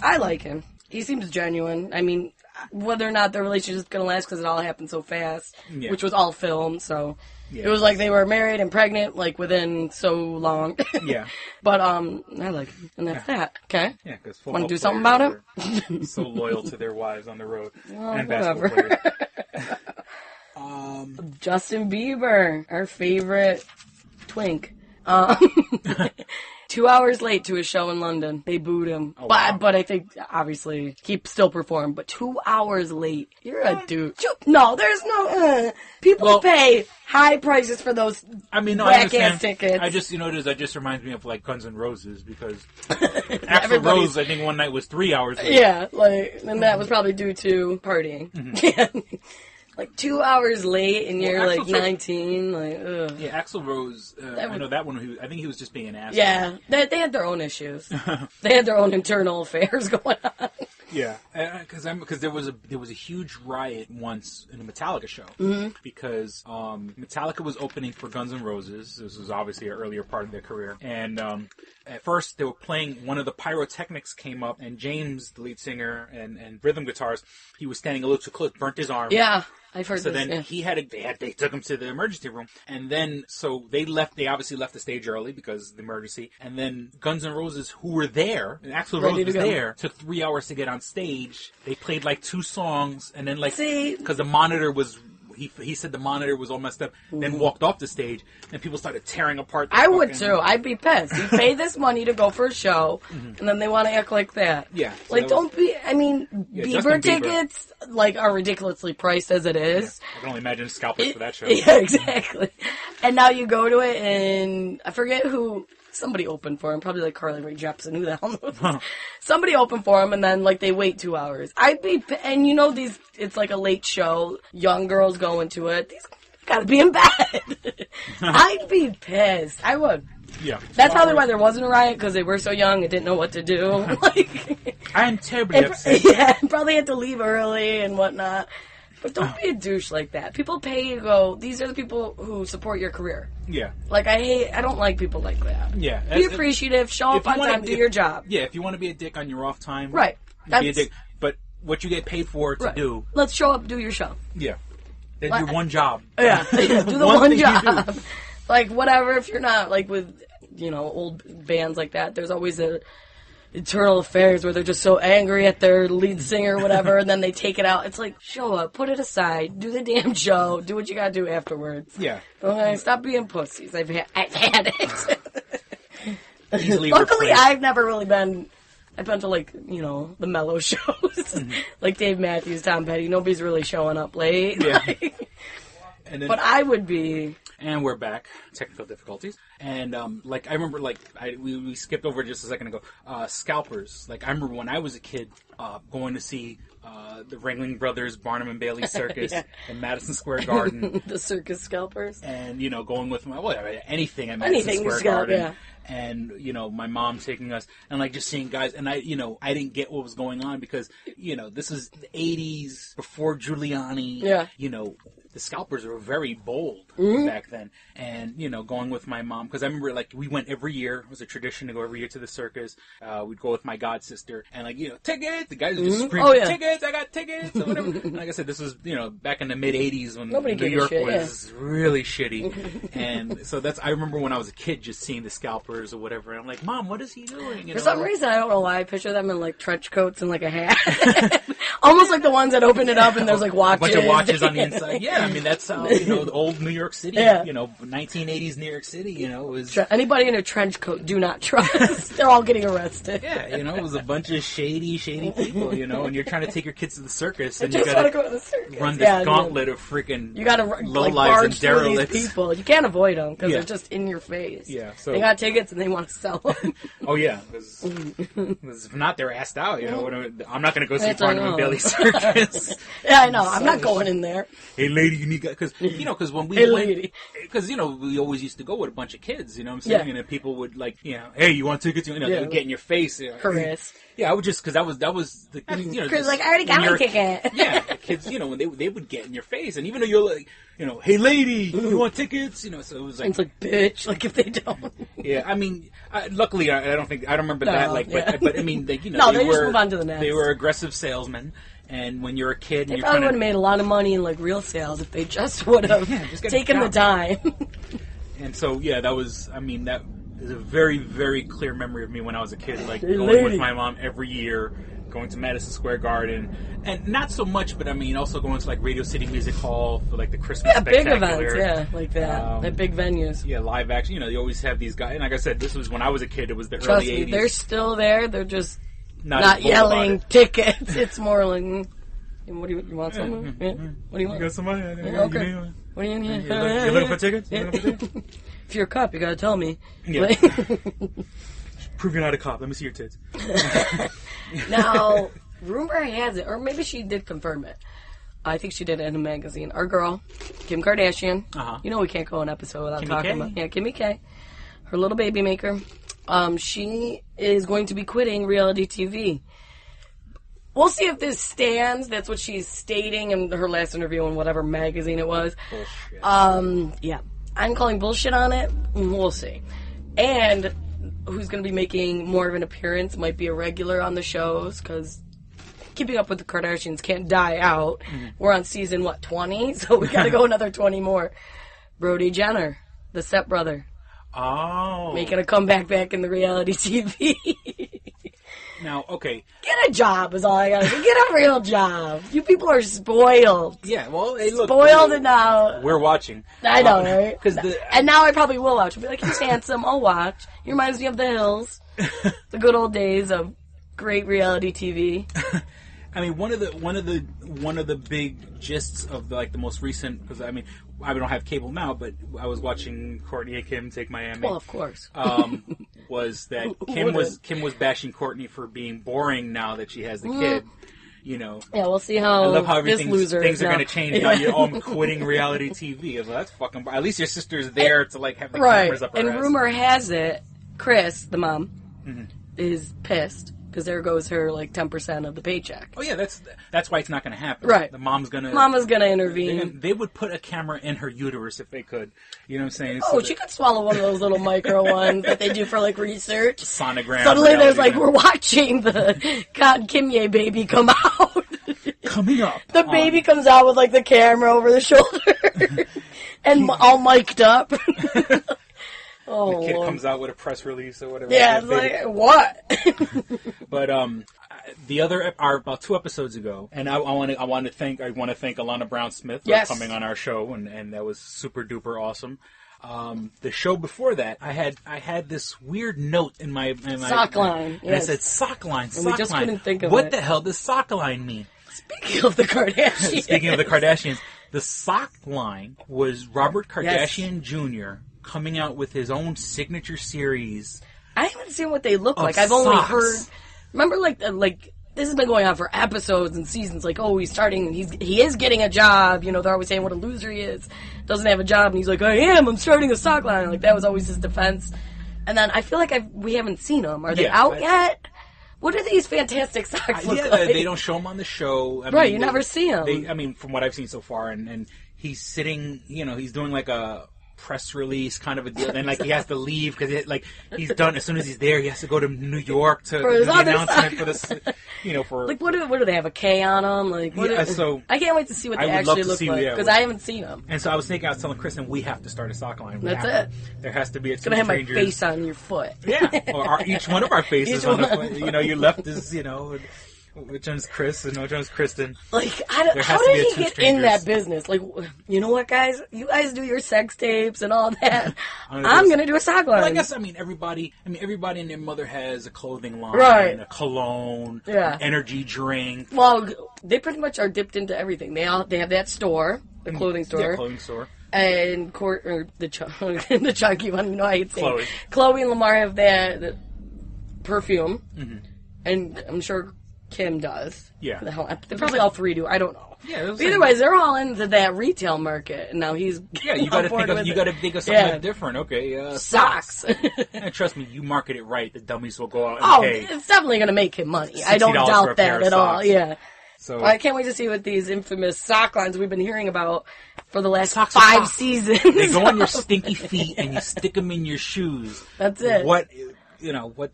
I like him. He seems genuine. I mean, whether or not their relationship's going to last because it all happened so fast, which was all filmed, so it was like they were married and pregnant, like, within so long. Yeah. But, I like him, and that's that, okay? Yeah, because want to do something about him? So loyal to their wives on the road. Well, and whatever. basketball players. Justin Bieber, our favorite twink. 2 hours late to his show in London. They booed him. Oh, wow. But I think, obviously, he still performed. But 2 hours late. You're a dude. No, there's no... People pay high prices for those whack-ass tickets. I just, it just reminds me of, like, Guns N' Roses, because Axl Rose, I think, one night was 3 hours late. Yeah, and that was probably due to partying. Mm-hmm. Like 2 hours late, and you're like 19. Like, ugh. Yeah, Axl Rose. I know that one. I think he was just being an asshole. Yeah, they had their own issues. They had their own internal affairs going on. Yeah, because there was a huge riot once in a Metallica show because Metallica was opening for Guns N' Roses. This was obviously an earlier part of their career, and at first they were playing. One of the pyrotechnics came up, and James, the lead singer and rhythm guitarist, he was standing a little too close, burnt his arm. Yeah. I've heard so this, then he had they took him to the emergency room, and then so they obviously left the stage early because of the emergency, and then Guns N' Roses, who were there, and Axl Rose was there, took 3 hours to get on stage. They played like 2 songs, and then because the monitor was. He said the monitor was all messed up, then walked off the stage, and people started tearing apart. I would too. I'd be pissed. You pay this money to go for a show, and then they want to act like that. Yeah. So like, don't be. I mean, Bieber tickets are ridiculously priced as it is. Yeah. I can only imagine scalpers for that show. Yeah, exactly. And now you go to it, and I forget who. Somebody opened for him, probably like Carly Rae Jepsen. Who the hell knows? Huh. Somebody opened for him, and then they wait 2 hours. And these. It's like a late show. Young girls go into it. These gotta be in bed. I'd be pissed. I would. Yeah. That's probably why there wasn't a riot, because they were so young and didn't know what to do. I am terribly upset. Yeah, probably had to leave early and whatnot. But don't be a douche like that. People pay you to go, these are the people who support your career. Yeah. Like, I don't like people like that. Yeah. Be appreciative, show up on time, do your job. Yeah, if you want to be a dick on your off time. Right. Be a dick. But what you get paid for to do. Let's show up, do your show. Yeah. Then do one job. Yeah. Do the one job. Like, whatever, if you're not, like, with, old bands like that, there's always internal affairs where they're just so angry at their lead singer or whatever, and then they take it out. It's like, show up, put it aside, do the damn show, do what you gotta do afterwards. Yeah. Okay, stop being pussies. I've had it. Luckily, replaced. I've never really been. I've been to the mellow shows, like Dave Matthews, Tom Petty. Nobody's really showing up late. Yeah. But I would be. And we're back. Technical difficulties. And, I remember, we skipped over just a second ago, Scalpers. Like, I remember when I was a kid, going to see, the Ringling Brothers, Barnum and Bailey Circus in Madison Square Garden. The circus Scalpers. And, going with anything at Madison Square Garden. Yeah. And, my mom taking us, and, just seeing guys, and I didn't get what was going on because, this is the 80s, before Giuliani. Yeah. The Scalpers were very bold back then. And, going with my mom, because I remember, we went every year. It was a tradition to go every year to the circus. We'd go with my god sister. And, tickets! The guys would just scream, tickets! I got tickets! Or whatever. And like I said, this was, back in the mid-'80s when New York was really shitty. And so I remember when I was a kid just seeing the Scalpers or whatever. And I'm like, Mom, what is he doing? For some reason, I don't know why, I picture them in, trench coats and, a hat. Almost like the ones that open it up and there's, watches. A bunch of watches on the inside. Yeah, I mean, that's how, the old New York City, 1980s New York City, was... Anybody in a trench coat, do not trust. They're all getting arrested. Yeah, it was a bunch of shady people, and you're trying to take your kids to the circus, and you gotta go to the circus. Run this gauntlet of freaking you gotta, lowlives and derelicts. These people. You can't avoid them, because they're just in your face. Yeah, so... They got tickets, and they want to sell them. Oh, yeah, because if not, they're asked out, I'm not going to go see Barnum and Bailey Circus. Yeah, I know. I'm not going in there. Hey, lady. lady, you need because when we because we always used to go with a bunch of kids, you know what I'm saying, and then people would like, hey, you want tickets? They would get in your face, Chris. Yeah, I would just because that was the Chris like I already got my ticket. Yeah, the kids, when they would get in your face, and even though you're like, hey lady, you want tickets? So it was like it's like bitch, like if they don't. Yeah, I mean, luckily I don't remember that. But I mean, they just move on to the next. They were aggressive salesmen. And when you're a kid, they probably would have made a lot of money in like real sales if they just would have taken the time. And so, that is a very, very clear memory of me when I was a kid, like going with my mom every year, going to Madison Square Garden, and not so much, but I mean also going to like Radio City Music Hall for like the Christmas Spectacular. Big events, like that, at big venues. Yeah, live action. You always have these guys, and like I said, this was when I was a kid. It was the Trust early me, 80s. They're still there. They're just not yelling tickets. It's more like, what do you want? Something? Yeah. What do you want? You got somebody? Okay. What do you need? You looking for tickets? If you're a cop, you gotta tell me. Yeah. Prove you're not a cop. Let me see your tits. Now, rumor has it, or maybe she did confirm it. I think she did it in a magazine. Our girl, Kim Kardashian. We can't go an episode without talking about. Yeah, Kimmy K. Her little baby maker. She is going to be quitting reality TV. We'll see if this stands. That's what she's stating in her last interview in whatever magazine it was. Bullshit. Yeah. I'm calling bullshit on it. We'll see. And who's going to be making more of an appearance might be a regular on the shows, because Keeping Up with the Kardashians can't die out. Mm-hmm. We're on season, 20? So we got to go another 20 more. Brody Jenner, the stepbrother. Oh. Making a comeback back in the reality TV. Now, okay. Get a job is all I gotta say. Get a real job. You people are spoiled. Yeah, well, hey, look. Spoiled enough. We're watching. I know, right? And now I probably will watch. I'll be like, he's handsome. I'll watch. He reminds me of The Hills. The good old days of great reality TV. I mean, one of the big gists of the most recent, because I mean, I don't have cable now, but I was watching Courtney and Kim Take Miami. Well, of course. Was that Kim was bashing Courtney for being boring now that she has the kid. Yeah, we'll see how. I love how things are going to change. Now I'm quitting reality TV. Well, that's fucking. At least your sister's there to have the cameras up her ass. And rumor has it, Chris, the mom, is pissed. Because there goes her 10% of the paycheck. Oh yeah, that's why it's not going to happen. Right. The mama's gonna intervene. They would put a camera in her uterus if they could. You know what I'm saying? Oh, she could swallow one of those little micro ones that they do for research. Sonogram. Suddenly there's we're watching the God Kimye baby come out. Coming up. The baby comes out with the camera over the shoulder and all mic'd up. The kid comes out with a press release or whatever. Yeah, it's what? But the other about 2 episodes ago, and I want to thank Alana Brown Smith for coming on our show, and that was super duper awesome. The show before that, I had this weird note in my sock line. And I said sock line. And we just couldn't think of what it. the hell does sock line mean? Speaking of the Kardashians, the sock line was Robert Kardashian Jr. coming out with his own signature series. I haven't seen what they look like. I've only heard. Remember, this has been going on for episodes and seasons. He's starting. He is getting a job. They're always saying what a loser he is. Doesn't have a job, and he's like, I'm starting a sock line. That was always his defense. And then I feel like we haven't seen them. Are they out yet? What are these fantastic socks look like? They don't show them on the show. You never see them. From what I've seen so far, and he's sitting. He's doing a press release kind of a deal. Then he has to leave because he's done. As soon as he's there, he has to go to New York to do the announcement for this. For what do they have a K on them? So I can't wait to see what they actually look like because I haven't seen them. And so I was telling Kristen, we have to start a sock line. That's it. There has to be a. It's gonna have my face on your foot. Yeah, or each one of our faces on the foot. Your left is which one's Chris and which one's Kristen? How did he get in that business? You know what, guys? You guys do your sex tapes and all that. I'm gonna do a sock line. Well, I guess everybody and their mother has a clothing line, a cologne, energy drink. Well, they pretty much are dipped into everything. They have that store, the clothing store. Yeah, clothing store. And the chunky one. I hate saying Chloe and Lamar have the perfume, and I'm sure Kim does. Yeah. They probably all 3 do. I don't know. Yeah, but either way, they're all into that retail market, and now he's you got to think of something different. Okay, socks. And trust me, you market it right, the dummies will go out and pay. It's definitely going to make him money. I don't doubt that at all. Yeah. So I can't wait to see what these infamous sock lines we've been hearing about for the last 5 seasons. They go on your stinky feet and you stick them in your shoes. That's it. What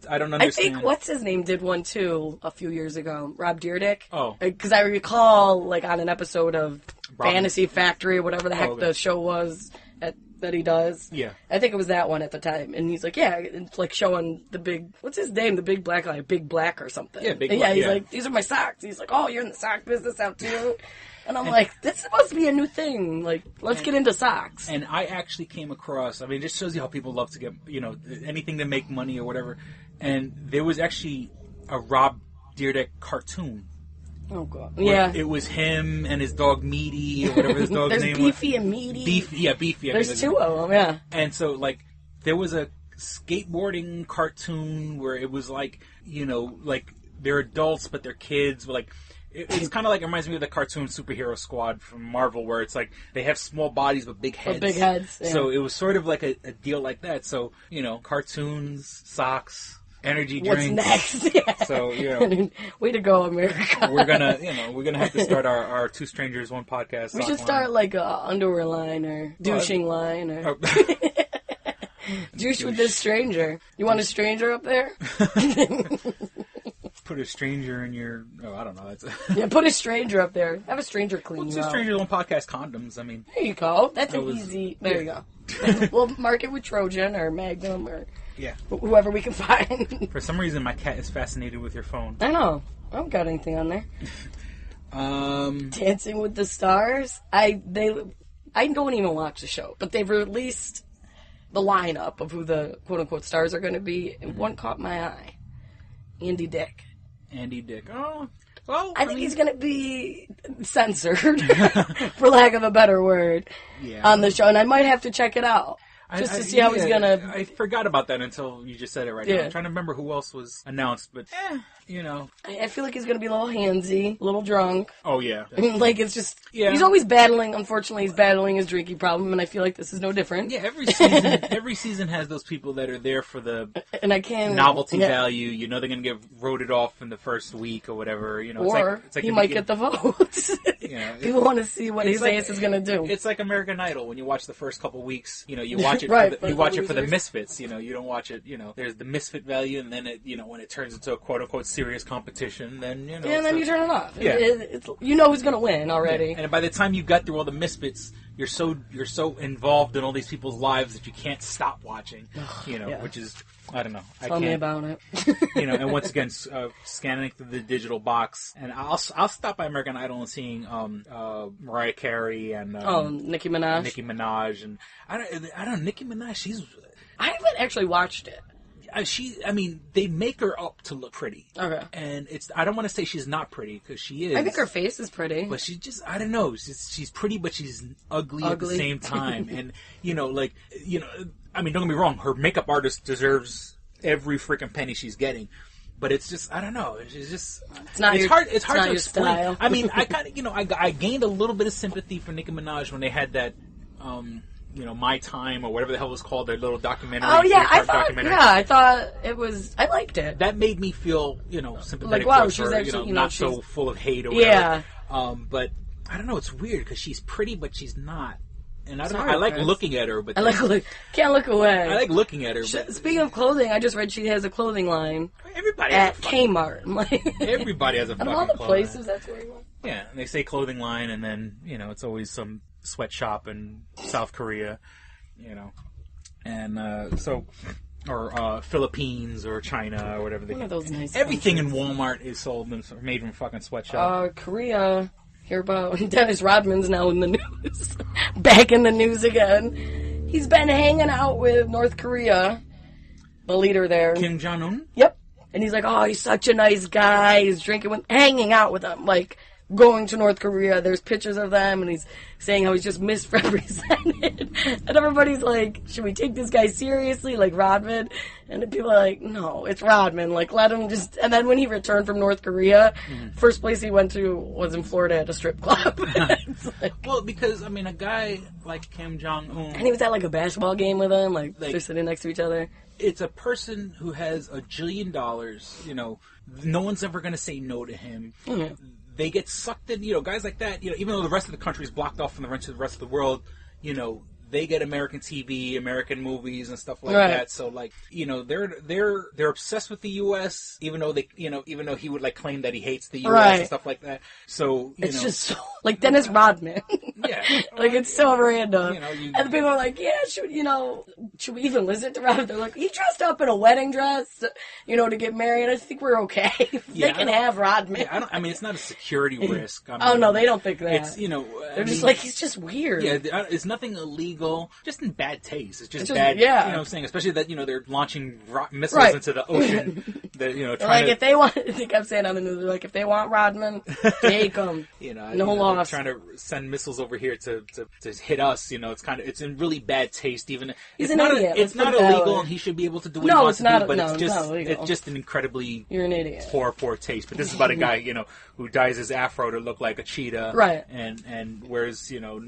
I don't understand. I think what's his name did one too a few years ago. Rob Dyrdek. Oh. Because I recall like on an episode of Fantasy Factory or whatever the heck the show was that he does. Yeah. I think it was that one at the time. And he's like, yeah, it's like showing the big, what's his name? The big black guy, Big Black or something. Yeah, Big Black. Yeah, he's like, these are my socks. He's like, oh, you're in the sock business out too? And I'm like, this is supposed to be a new thing. Like, let's get into socks. And I actually came across, it just shows you how people love to get, anything to make money or whatever. And there was actually a Rob Dyrdek cartoon. Oh, God. Yeah. It was him and his dog Meaty, or whatever his dog's name was. There's Beefy and Meaty. Beefy. There's 2 of them, yeah. And so, like, there was a skateboarding cartoon where it was like, like they're adults but they're kids. But like, it's kind of like, it reminds me of the cartoon Superhero Squad from Marvel, where it's like they have small bodies but big heads. Big heads, yeah. So it was sort of like a deal like that. So, cartoons, socks, energy drinks. What's next? Yeah. So, way to go, America. we're gonna have to start our Two Strangers One podcast. We should start like a underwear line or douching line or douche with this stranger. You want a stranger up there? Put a stranger in your. Oh, I don't know. Yeah, put a stranger up there. Have a stranger clean you Two out. Strangers One podcast condoms. There you go. That's easy. There you go. We'll mark it with Trojan or Magnum or whoever we can find. For some reason, my cat is fascinated with your phone. I know. I don't got anything on there. Dancing with the Stars. I don't even watch the show, but they've released the lineup of who the quote unquote stars are going to be, and one caught my eye. Andy Dick. Oh, well, I think he's going to be censored, for lack of a better word, on the show, and I might have to check it out. Just to see how he's going to... I forgot about that until you just said it right now. I'm trying to remember who else was announced, but, I feel like he's going to be a little handsy, a little drunk. Oh, yeah. Like, it's just... Yeah. He's always battling... Unfortunately, he's battling his drinking problem, and I feel like this is no different. Yeah, every season has those people that are there for the and I can't, novelty value. They're going to get voted off in the first week or whatever. Or it's like he might get the votes. People want to see what his ass is going to do. It's like American Idol. When you watch the first couple weeks, you watch it you watch it for the misfits. You don't watch it, there's the misfit value, and then it, when it turns into a quote-unquote serious competition, then, and then you turn it off. Yeah. It's who's going to win already. Yeah. And by the time you got through all the misfits, you're so involved in all these people's lives that you can't stop watching, which is, I don't know. Tell me about it. And once again, scanning through the digital box, and I'll stop by American Idol and seeing Mariah Carey and Nicki Minaj. And I don't Nicki Minaj. I haven't actually watched it. They make her up to look pretty. Okay. And I don't want to say she's not pretty, because she is. I think her face is pretty. But she's just, I don't know. She's pretty, but she's ugly at the same time. And, don't get me wrong. Her makeup artist deserves every freaking penny she's getting. But it's just, I don't know. It's just, it's hard to explain. Style. I kind of, I gained a little bit of sympathy for Nicki Minaj when they had that, My Time or whatever the hell it was called, their little documentary. Oh yeah, I thought it was. I liked it. That made me feel, sympathetic. Like, wow, she's actually, not so full of hate or whatever. Yeah. But I don't know. It's weird because she's pretty, but she's not. And I don't know. I like looking at her, but can't look away. I like looking at her. Speaking of clothing, I just read she has a clothing line. Everybody at Kmart. Everybody has a fucking all the clothing places. That's where you want. Yeah, and they say clothing line, and then it's always some sweatshop in South Korea, and or Philippines or China or whatever. One of those nice. Everything countries. in Walmart is sold and made from fucking sweatshop. Korea. Hear about Dennis Rodman's now in the news. Back in the news again. He's been hanging out with North Korea, the leader there. Kim Jong-un? Yep. And he's like, oh, he's such a nice guy. He's hanging out with him. Like, going to North Korea. There's pictures of them, and he's saying how he's just misrepresented. And everybody's like, should we take this guy seriously, like Rodman? And the people are like, no, it's Rodman. Like, let him just... And then when he returned from North Korea, first place he went to was in Florida at a strip club. Like, well, because, I mean, a guy like Kim Jong-un... And he was at, like, a basketball game with him. Like they're sitting next to each other. It's a person who has $1 jillion, you know, no one's ever going to say no to him. Mm-hmm. They get sucked in, you know, guys like that, you know, even though the rest of the country is blocked off from the rest of the world, you know, they get American TV, American movies, and stuff like that. So, like, you know, they're obsessed with the U.S. Even though he would like claim that he hates the U.S. and stuff like that. So it's just so, like Dennis Rodman. Yeah, like it's so random. You know, and the people are like, yeah, should we even listen to Rodman? They're like, he dressed up in a wedding dress, you know, to get married. I think we're okay. They can have Rodman. Yeah, I mean, it's not a security risk. I mean, oh no, they don't think that. It's, you know, they're just like, he's just weird. Yeah, it's nothing illegal. Just in bad taste. It's just bad. Yeah. You know what I'm saying? Especially that, you know, they're launching missiles into the ocean. That, you know, if they want, I think I'm saying on the news, they're like, if they want Rodman, take him. You know, no loss. Trying to send missiles over here to hit us. You know, it's in really bad taste. Even he's an idiot. It's not illegal, and he should be able to do what he wants to do. But it's just an incredibly you're an idiot. Poor taste. But this is about a guy, you know, who dyes his afro to look like a cheetah, right? And wears, you know,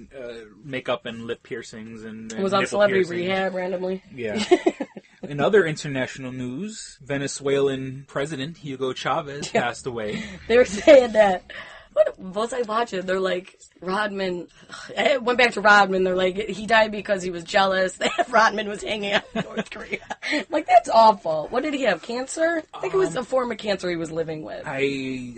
makeup and lip piercings and was on Celebrity Rehab randomly. Yeah. In other international news, Venezuelan President Hugo Chavez passed away. They were saying that. What was I watching? They're like, Rodman. I went back to Rodman. They're like, he died because he was jealous that Rodman was hanging out in North Korea. Like, that's awful. What did he have? Cancer? I think it was a form of cancer he was living with. I'm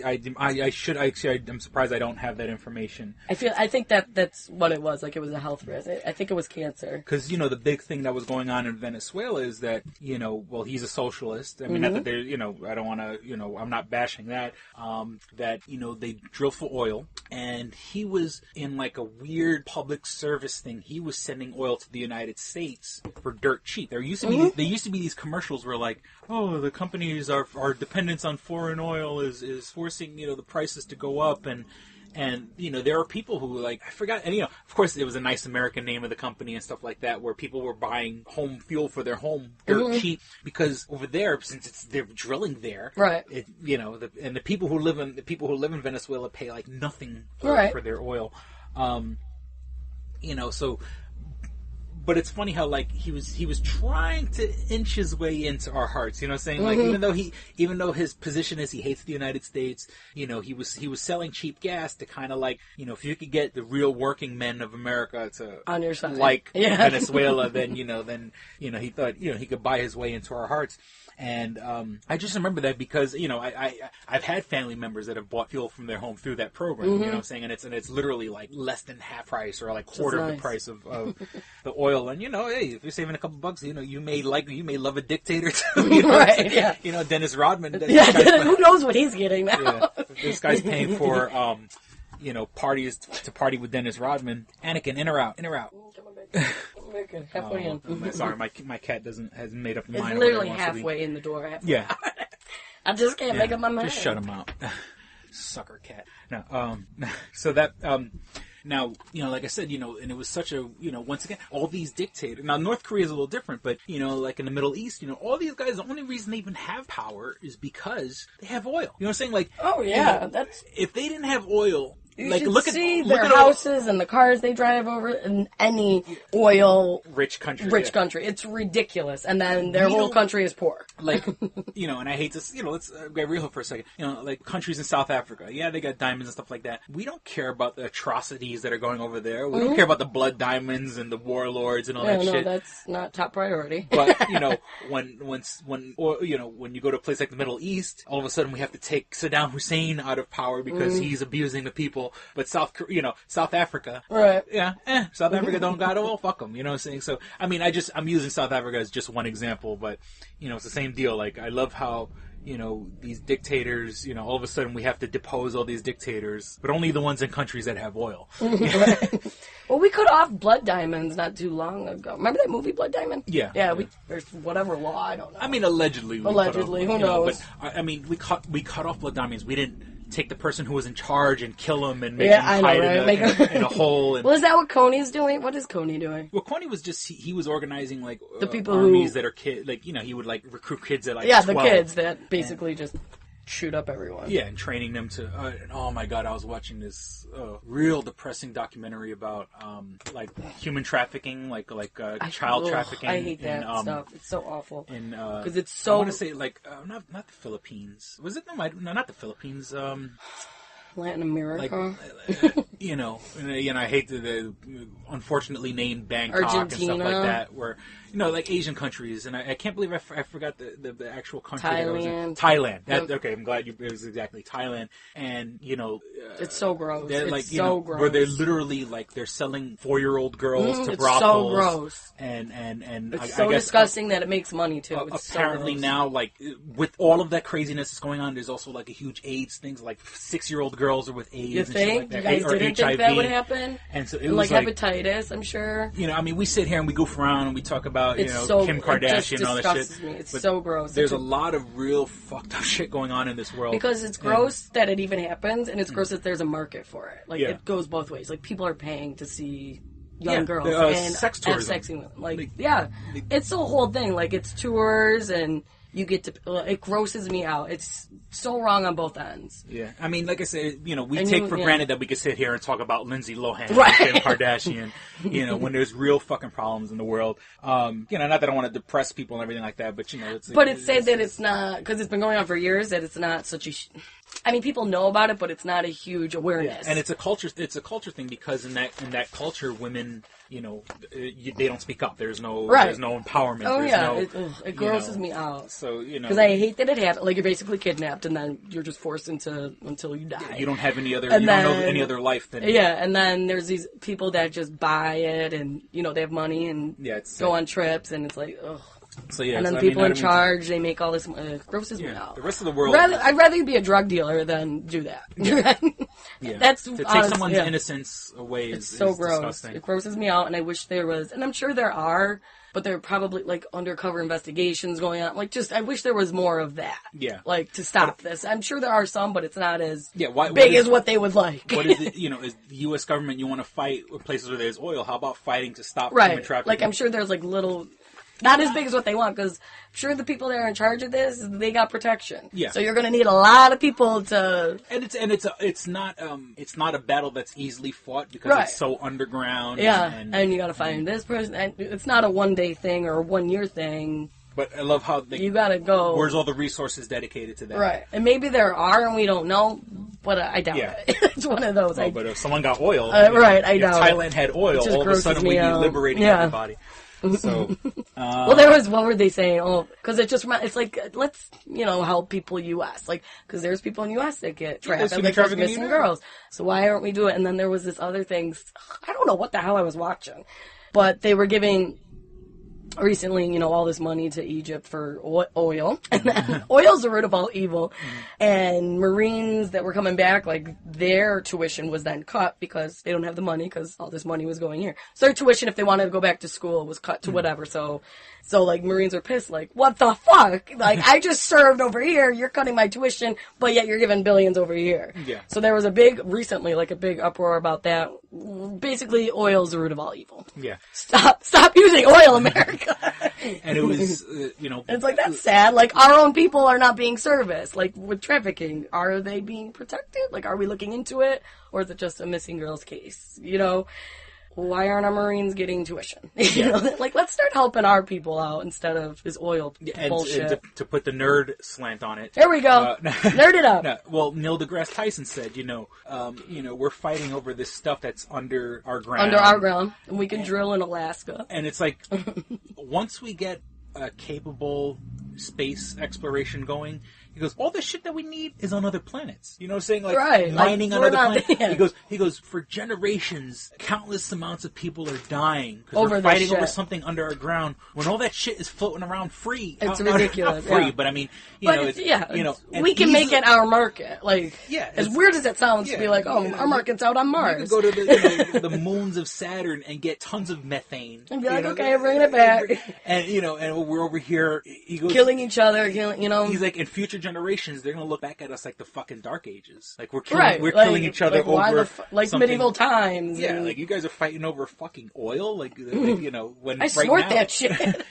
surprised I don't have that information. I think that's what it was. Like, it was a health risk. I think it was cancer. Because, you know, the big thing that was going on in Venezuela is that, you know, well, he's a socialist. I mean, not that they're, you know, I don't want to, you know, I'm not bashing that. That, you know, they drill for oil, and he was in like a weird public service thing. He was sending oil to the United States for dirt cheap. There used to be these commercials where like, oh, the companies our dependence on foreign oil is forcing, you know, the prices to go up, and you know, there are people who, like, I forgot, and, you know, of course it was a nice American name of the company and stuff like that, where people were buying home fuel for their home dirt cheap, because over there, since they're drilling there, right? You know, the people who live in Venezuela pay like nothing for their oil, you know, so. But it's funny how, like, he was trying to inch his way into our hearts, you know what I'm saying? Like, even though his position is he hates the United States, you know, he was selling cheap gas to kind of, like, you know, if you could get the real working men of America to on your side, like Venezuela, then he thought, you know, he could buy his way into our hearts. And I just remember that because, you know, I've had family members that have bought fuel from their home through that program, you know what I'm saying? And it's literally like less than half price or like quarter of the price of the oil. And, you know, hey, if you're saving a couple bucks, you know, you may love a dictator too. You know right, yeah. You know, Dennis Rodman. Who knows what he's getting now? Yeah, this guy's paying for, you know, parties to party with Dennis Rodman. Anakin, in or out? In or out? Halfway in. Sorry, my cat hasn't made up his mind. It's literally halfway in the door. Yeah. I just can't make up my mind. Just shut him out. Sucker cat. No, so that, now, you know, like I said, you know, and it was such a, you know, once again, all these dictators. Now, North Korea is a little different, but, you know, like in the Middle East, you know, all these guys, the only reason they even have power is because they have oil. You know what I'm saying? Like, oh, yeah. You know, if they didn't have oil, you like, look at their houses and the cars they drive over in any oil rich country. It's ridiculous. And then their whole country is poor. Like, you know, and I hate this, you know, let's get real for a second. You know, like countries in South Africa. Yeah, they got diamonds and stuff like that. We don't care about the atrocities that are going over there. We don't care about the blood diamonds and the warlords and all that shit. No, that's not top priority. But, you know, when you go to a place like the Middle East, all of a sudden we have to take Saddam Hussein out of power because he's abusing the people. But South Africa, right? Yeah, South Africa don't got oil. Fuck them, you know what I'm saying? So, I mean, I'm using South Africa as just one example, but you know, it's the same deal. Like, I love how, you know, these dictators, you know, all of a sudden we have to depose all these dictators, but only the ones in countries that have oil. Well, we cut off blood diamonds not too long ago. Remember that movie, Blood Diamond? Yeah. Yeah, there's whatever law, I don't know. I mean, allegedly. Who knows? But, I mean, we cut off blood diamonds. We didn't take the person who was in charge and kill him and make him hide in a hole. And, well, is that what Coney's doing? What is Coney doing? Well, Coney was just he was organizing like the people armies that are kids. Like he would like recruit kids at like 12. the kids that basically just shoot up everyone. Yeah, and training them to. Oh my God, I was watching this real depressing documentary about like human trafficking, like child trafficking. I hate that stuff. It's so awful. Because it's so. I want to say like not the Philippines. Was it no, not the Philippines. Latin America. Like, I hate the unfortunately named Bangkok Argentina. and stuff like that, where like Asian countries, and I can't believe I forgot the actual country. Thailand. Thailand. Okay, I'm glad it was exactly Thailand. And it's so gross. They're it's like so gross. where they're literally like they're selling 4-year-old girls to it's brothels. So gross. And it's I guess disgusting that it makes money too. It's apparently so now, like with all of that craziness that's going on, there's also like a huge AIDS thing. Like 6-year-old girls are with AIDS. You think? Like you guys or didn't HIV. think that would happen? And so it and was like hepatitis, I'm sure. We sit here and we goof around and we talk about Kim Kardashian and all that shit. Me. It's so gross. There's a lot of real fucked up shit going on in this world. Because it's gross that it even happens, and it's gross that there's a market for it. Like it goes both ways. Like people are paying to see young girls and sex tourism. Sexy women. Like it's the whole thing. Like it's tours and. You get to... It grosses me out. It's so wrong on both ends. Yeah. I mean, like I said, we take for granted that we could sit here and talk about Lindsay Lohan and Kim Kardashian, when there's real fucking problems in the world. Not that I want to depress people and everything like that, but, it's... But it's said that it's not... Because it's been going on for years, that it's not such a... I mean, people know about it, but it's not a huge awareness. Yeah. And it's a culture thing because in that culture, women... they don't speak up. There's no empowerment. Oh, there's it grosses me out. So, because I hate that it happened. Like, you're basically kidnapped, and then you're just forced until you die. You don't have any other, don't know any other life than... Yeah, and then there's these people that just buy it, and, they have money, and go on trips, and it's like, ugh. So, yeah, and then people in charge, they make all this... It grosses me out. The rest of the world... I'd rather be a drug dealer than do that. That's to take someone's innocence away is so gross. Disgusting. It grosses me out, and I wish there was... And I'm sure there are, but there are probably, like, undercover investigations going on. Like, I wish there was more of that. Yeah. Like, to stop this. I'm sure there are some, but it's not as big as what they would like. What is it, is the U.S. government, you want to fight places where there's oil. How about fighting to stop human trafficking? Like, I'm sure there's, like, little... Not as big as what they want, because I'm sure the people that are in charge of this, they got protection. Yeah. So you're going to need a lot of people to. And it's not a battle that's easily fought because it's so underground. Yeah. And you got to find this person. And it's not a 1-day thing or a 1-year thing. But I love how you got to go. Where's all the resources dedicated to that? Right. And maybe there are, and we don't know. But I doubt it. It's one of those. But if someone got oil, I doubt Thailand it. had oil, all of a sudden we'd be liberating everybody. So, well, there was, what were they saying? Oh, because it's like, let's, help people U.S. Like, because there's people in U.S. that get trapped, and like missing girls. So why aren't we doing it? And then there was this other thing, I don't know what the hell I was watching, but they were giving recently, all this money to Egypt for oil. And then oil's the root of all evil. And Marines that were coming back, like, their tuition was then cut because they don't have the money because all this money was going here. So their tuition, if they wanted to go back to school, was cut to whatever. So like, Marines are pissed, like, what the fuck? Like, I just served over here, you're cutting my tuition, but yet you're giving billions over here. Yeah. So there was a big uproar about that. Basically, oil's the root of all evil. Yeah. Stop using oil, America. And it was, It's like, that's sad. Like, our own people are not being serviced. Like, with trafficking, are they being protected? Like, are we looking into it? Or is it just a missing girls case? Why aren't our Marines getting tuition? Like, let's start helping our people out instead of this oil bullshit. And to put the nerd slant on it. There we go. Nerd it up. Well, Neil deGrasse Tyson said, we're fighting over this stuff that's under our ground. Under our ground. And we can drill in Alaska. And it's like, once we get a capable space exploration going, he goes, all the shit that we need is on other planets. You know what I'm saying? Like, mining on other planets. Yeah. He goes, for generations, countless amounts of people are dying because we're fighting over something under our ground when all that shit is floating around free. It's ridiculous. Not free, but I mean, we can make it our market. Like, as weird as it sounds to be like, our market's out on Mars. You could go to the moons of Saturn and get tons of methane. And be like, okay, bringing it back. And, and we're over here. He goes, killing each other, you know. He's like, in future generations, they're gonna look back at us like the fucking Dark Ages. Like we're killing each other over like medieval times. Yeah, like you guys are fighting over fucking oil. Like you know, when I snort that shit.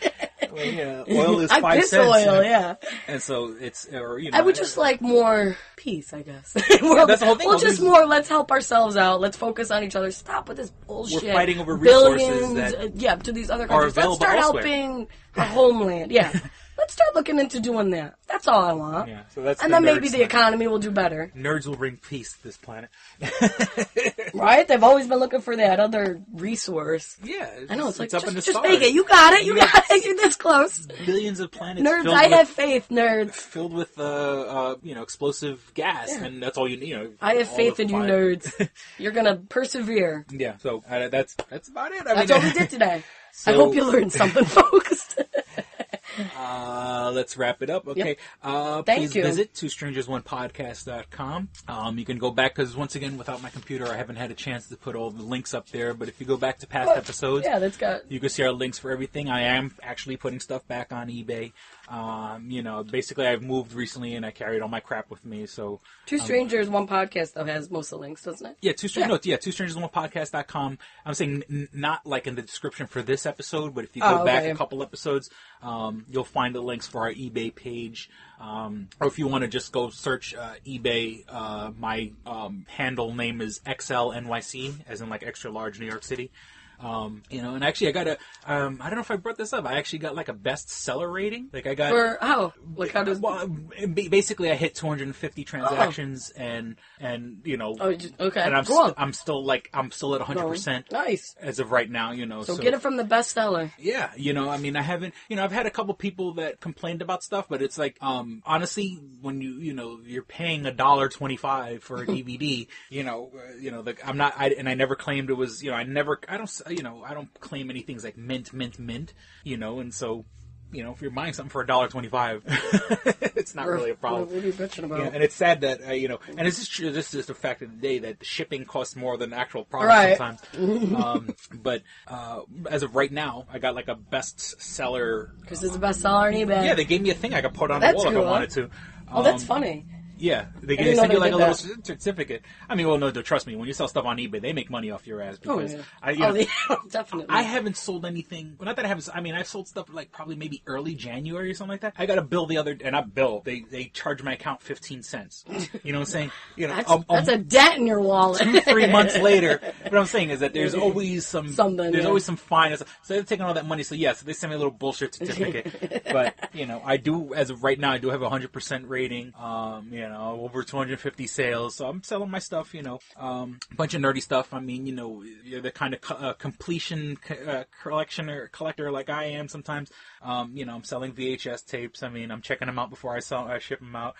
Well, yeah, oil is 5 piss cents. Oil, yeah. And so it's, or you know, I would just like more peace, I guess. That's the whole thing. Well, just more. Let's help ourselves out. Let's focus on each other. Stop with this bullshit. We're fighting over resources Billions, that to these other countries. Let's start elsewhere. helping our homeland. Yeah. Let's start looking into doing that. That's all I want. Yeah, so that's and then maybe the economy will do better. Nerds will bring peace to this planet. Right? They've always been looking for that other resource. Yeah. I know, it's like, up in the just stars. make it. You got it. You got it. You're this close. Billions of planets. Nerds, I have faith, nerds. Filled with, explosive gas, and that's all you need. I have faith in you, nerds. You're gonna persevere. Yeah, so that's about it. That's all we did today. I hope you learned something, folks. Let's wrap it up. Okay. Yep. Please visit twostrangersonePodcast.com. You can go back, because once again, without my computer, I haven't had a chance to put all the links up there. But if you go back to past episodes, you can see our links for everything. I am actually putting stuff back on eBay. Basically, I've moved recently and I carried all my crap with me. So Two Strangers, One Podcast, though, has most of the links, doesn't it? Yeah, twostrangersonePodcast.com. I'm saying not like in the description for this episode, but if you go back a couple episodes, you'll find the links for our eBay page. Or if you want to just go search eBay, my handle name is XLNYC, as in like extra large New York City. And actually I got I don't know if I brought this up. I actually got like a bestseller rating. Like I got for how? Like how does? Well, basically I hit 250 transactions and okay. And I'm still at 100%. Nice. As of right now, So get it from the bestseller. Yeah, I mean, I haven't, I've had a couple people that complained about stuff, but it's like, honestly, when you're paying $1.25 for a DVD, I never claimed it was, I don't claim anything's like mint, and so, if you're buying something for $1.25, it's not really a problem. What are you bitching about? Yeah, and it's sad that, and this is true, this is just a fact of the day, that the shipping costs more than the actual product sometimes. But as of right now, I got like a bestseller. Because it's a bestseller on eBay. Yeah, they gave me a thing I could put on the wall if I wanted to. Oh, that's funny. Yeah, they send you like a little certificate. I mean, well, no, trust me. When you sell stuff on eBay, they make money off your ass. Because definitely. I haven't sold anything. Well, not that I haven't. I mean, I've sold stuff like probably maybe early January or something like that. I got a bill They charged my account 15 cents. You know what I'm saying? That's a dent in your wallet. 2-3 months later. What I'm saying is that there's always always some fine. So they're taking all that money. So so they send me a little bullshit certificate. But I do, as of right now, I do have a 100% rating. Over 250 sales. So I'm selling my stuff, a bunch of nerdy stuff. I mean, you're the kind of completion collector like I am sometimes. I'm selling VHS tapes. I mean, I'm checking them out before I ship them out.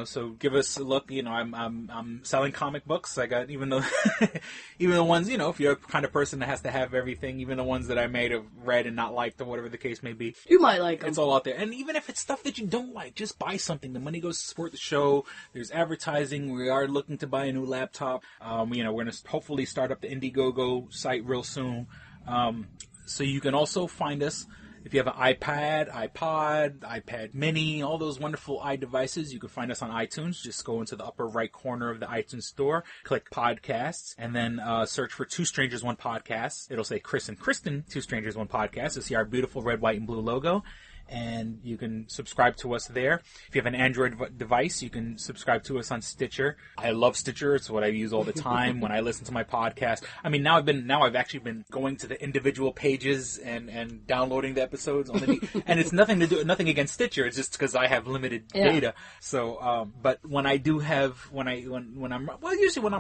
So give us a look. I'm selling comic books. I got even the ones, if you're a kind of person that has to have everything, even the ones that I may have read and not liked or whatever the case may be. You might like them. It's all out there. And even if it's stuff that you don't like, just buy something. The money goes to support the show. There's advertising. We are looking to buy a new laptop. We're going to hopefully start up the Indiegogo site real soon. So you can also find us if you have an iPad, iPod, iPad mini, all those wonderful iDevices. You can find us on iTunes. Just go into the upper right corner of the iTunes store, click podcasts, and then search for Two Strangers, One Podcast. It'll say Chris and Kristen, Two Strangers, One Podcast. You'll see our beautiful red, white, and blue logo. And you can subscribe to us there. If you have an Android device, you can subscribe to us on Stitcher. I love Stitcher. It's what I use all the time when I listen to my podcast. I mean, now I've actually been going to the individual pages and downloading the episodes and it's nothing against Stitcher. It's just because I have limited data. So, but when I do have, usually when I'm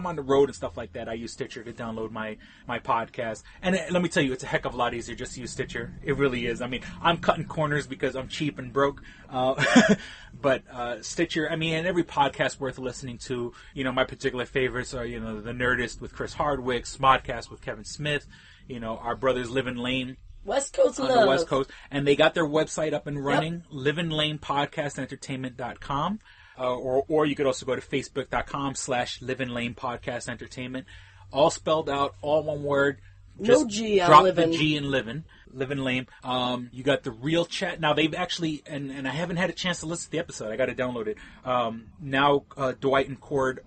on the road and stuff like that, I use Stitcher to download my podcast. And let me tell you, it's a heck of a lot easier just to use Stitcher. It really is. I mean, I'm cutting corners because I'm cheap and broke. But Stitcher, I mean, and every podcast worth listening to, my particular favorites are, The Nerdist with Chris Hardwick, Smodcast with Kevin Smith, our brothers Live and Lane. West Coast on love. The West Coast. And they got their website up and running, liveandlanepodcastentertainment.com. Or you could also go to facebook.com/liveandlanepodcastentertainment. All spelled out, all one word. No G on drop living. the G in living. Living Lame. You got the Real Chat. Now they've actually, and I haven't had a chance to listen to the episode. I got to download it. Now Dwight and Cord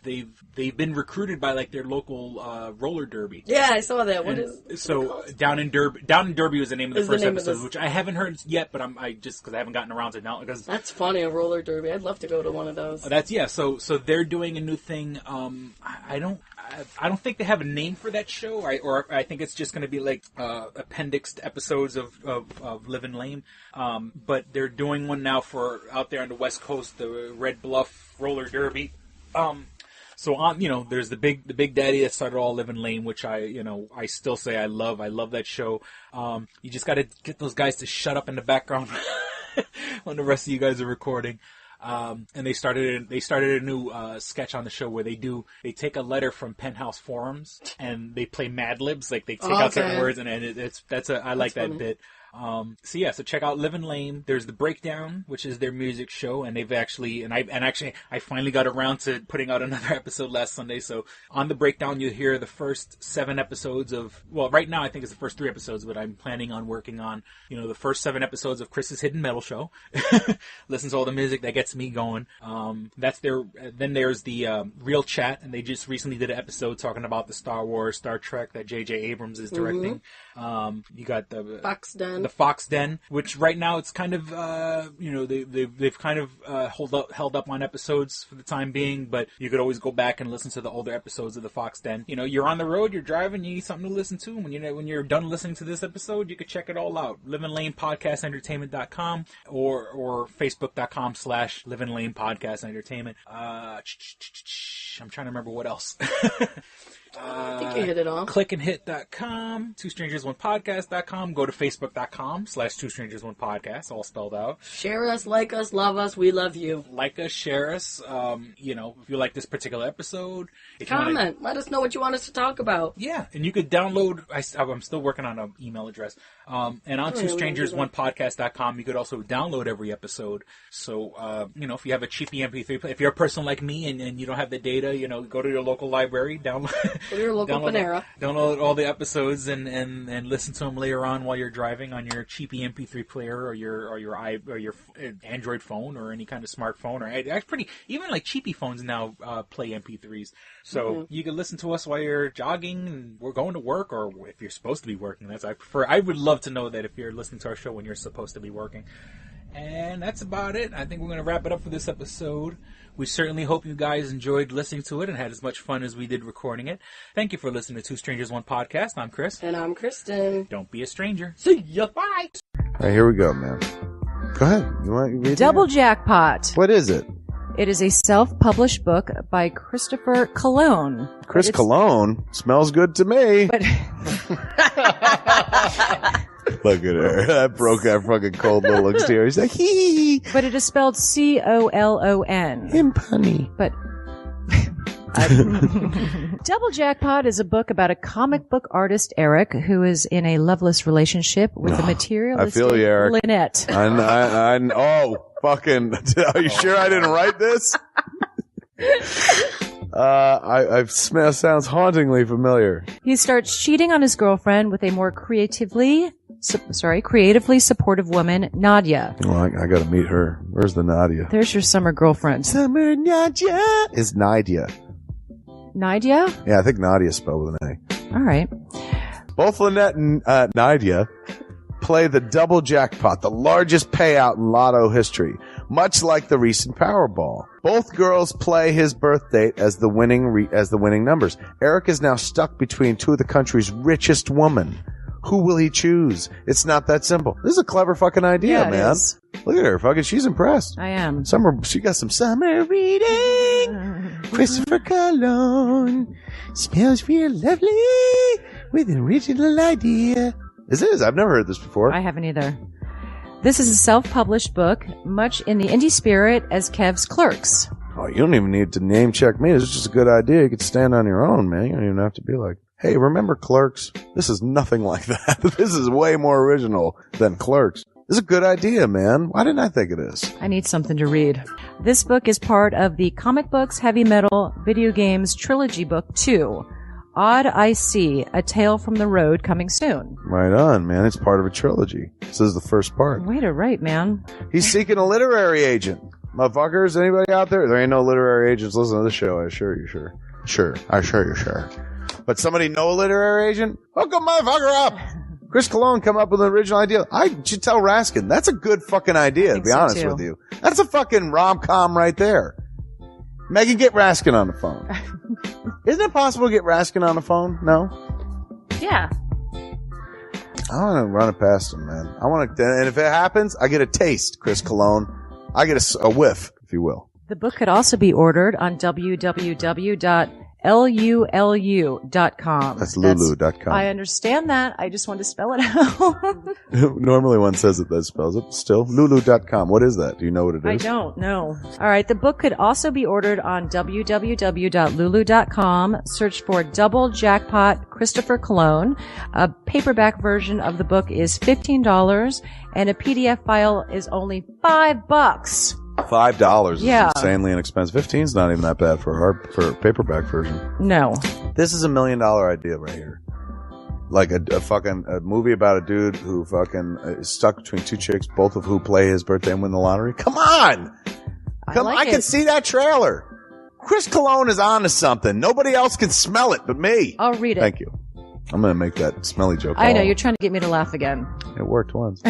they've been recruited by like their local roller derby. Yeah, I saw that. What is so Down in Derby was the name of the first episode, which I haven't heard yet, but I just because I haven't gotten around to it now. Because that's funny, a roller derby. I'd love to go to one of those. So they're doing a new thing. I don't think they have a name for that show, or I think it's just going to be like appendixed episodes of Livin' Lame. But they're doing one now for out there on the West Coast, the Red Bluff Roller Derby. So there's the big daddy that started all Livin' Lame, which I still say I love. I love that show. You just got to get those guys to shut up in the background when the rest of you guys are recording. And they started a new sketch on the show where they take a letter from Penthouse forums and they play Mad Libs, like they take out certain words, and I like that bit. So check out Livin' Lame. There's the Breakdown, which is their music show, and they've actually I finally got around to putting out another episode last Sunday. So on the Breakdown, you'll hear the first 7 episodes of, well, right now I think it's the first 3 episodes, but I'm planning on working on, the first 7 episodes of Chris's Hidden Metal Show. Listen to all the music that gets me going. Then there's the Real Chat, and they just recently did an episode talking about the Star Wars, Star Trek that J.J. Abrams is directing. You got the Fox Den. The Fox Den, which right now it's kind of, they've kind of held up on episodes for the time being, but you could always go back and listen to the older episodes of the Fox Den. You're on the road, you're driving, you need something to listen to. When you're done listening to this episode, you could check it all out. Livin' Lame Podcast Entertainment.com or Facebook.com/Livin' Lame Podcast Entertainment. I'm trying to remember what else. I think you hit it all. Clickandhit.com, twostrangersonepodcast.com. Go to facebook.com/twostrangersonepodcast, all spelled out. Share us, like us, love us. We love you. Like us, share us. If you like this particular episode. Comment. Let us know what you want us to talk about. Yeah, and you could download. I'm still working on an email address. And on twostrangersonepodcast.com, you could also download every episode. So, if you have a cheapy MP3, if you're a person like me and you don't have the data, go to your local library, download. Go to your local Panera. Download all the episodes and listen to them later on while you're driving on your cheapy MP3 player or your Android phone or any kind of smartphone, or even like cheapy phones now play MP3s. So you can listen to us while you're jogging and we're going to work, or if you're supposed to be working. I would love to know that if you're listening to our show when you're supposed to be working. And that's about it. I think we're going to wrap it up for this episode. We certainly hope you guys enjoyed listening to it and had as much fun as we did recording it. Thank you for listening to Two Strangers, One Podcast. I'm Chris. And I'm Kristen. Don't be a stranger. See ya. Bye. All right, here we go, man. Go ahead. You want to read Double Jackpot. What is it? It is a self-published book by Christopher Cologne. Chris Cologne? Smells good to me. But look at her. That broke that fucking cold little exterior. He's like, hee. But it is spelled Colon. Him punny. But Double Jackpot is a book about a comic book artist, Eric, who is in a loveless relationship with a materialistic I feel you, Eric. Lynette. Fucking, are you sure I didn't write this? Sounds hauntingly familiar. He starts cheating on his girlfriend with a more creatively supportive woman, Nadia. Well, I gotta meet her. Where's the Nadia? There's your summer girlfriend. Summer Nadia is Nadia. Nadia? Yeah, I think Nadia's spelled with an A. All right. Both Lynette and Nadia play the double jackpot, the largest payout in lotto history, much like the recent Powerball. Both girls play his birth date as the winning numbers. Eric is now stuck between two of the country's richest women. Who will he choose? It's not that simple. This is a clever fucking idea, man. Is. Look at her, fucking. She's impressed. I am. She got some summer reading. Christopher Cologne smells real lovely with an original idea. This is. I've never heard this before. I haven't either. This is a self-published book, much in the indie spirit as Kev's Clerks. Oh, you don't even need to name check me. This is just a good idea. You could stand on your own, man. You don't even have to be like, hey, remember Clerks? This is nothing like that. This is way more original than Clerks. This is a good idea, man. Why didn't I think of this? I need something to read. This book is part of the Comic Books, Heavy Metal, Video Games Trilogy Book 2. Odd I See, A Tale from the Road, coming soon. Right on, man. It's part of a trilogy. This is the first part. Way to write, man. He's seeking a literary agent. Motherfuckers, anybody out there? There ain't no literary agents listening to this show, I assure you, sure. Sure. I assure you, sure. But somebody know a literary agent? Hook a motherfucker up! Chris Cologne come up with an original idea. I should tell Raskin, that's a good fucking idea, to be honest with you. That's a fucking rom-com right there. Megan, get Raskin on the phone. Isn't it possible to get Raskin on the phone? No? Yeah. I want to run it past him, man. I want to, and if it happens, I get a taste, Chris Cologne. I get a whiff, if you will. The book could also be ordered on www.lulu.com. That's lulu.com. I understand that. I just want to spell it out. Normally one says it, that spells it. Still, lulu.com. What is that? Do you know what it is? I don't know. All right. The book could also be ordered on www.lulu.com. Search for Double Jackpot Christopher Cologne. A paperback version of the book is $15 and a PDF file is only $5. $5 is Yeah. insanely inexpensive. 15 is not even that bad for a paperback version. No. This is $1 million idea right here. Like a movie about a dude who fucking is stuck between two chicks, both of who play his birthday and win the lottery. Come on! I can see that trailer. Chris Cologne is on to something. Nobody else can smell it but me. I'll read it. Thank you. I'm going to make that smelly joke. I know. You're trying to get me to laugh again. It worked once.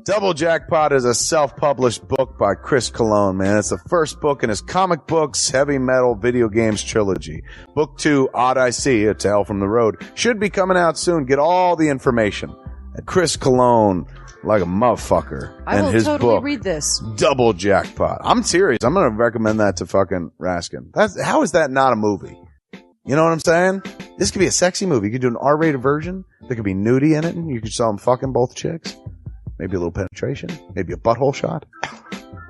Double Jackpot is a self-published book by Chris Cologne, man. It's the first book in his comic books, heavy metal, video games trilogy. Book 2, Odd I See, A Tale from the Road, should be coming out soon. Get all the information at Chris Cologne, like a motherfucker. I will his totally book, read this. Double Jackpot. I'm serious. I'm going to recommend that to fucking Raskin. How is that not a movie? You know what I'm saying? This could be a sexy movie. You could do an R-rated version. There could be nudie in it, and you could show them fucking both chicks. Maybe a little penetration. Maybe a butthole shot.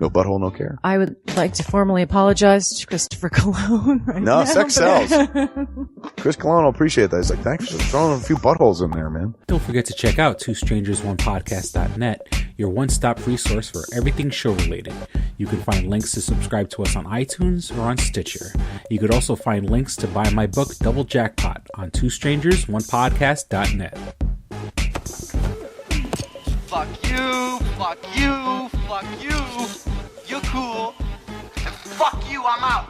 No butthole, no care. I would like to formally apologize to Christopher Cologne right now. No, sex sells. Chris Cologne will appreciate that. He's like, thanks for throwing a few buttholes in there, man. Don't forget to check out twostrangersonepodcast.net, your one-stop resource for everything show-related. You can find links to subscribe to us on iTunes or on Stitcher. You could also find links to buy my book, Double Jackpot, on twostrangersonepodcast.net. Fuck you, fuck you, fuck you. You're cool. And fuck you, I'm out.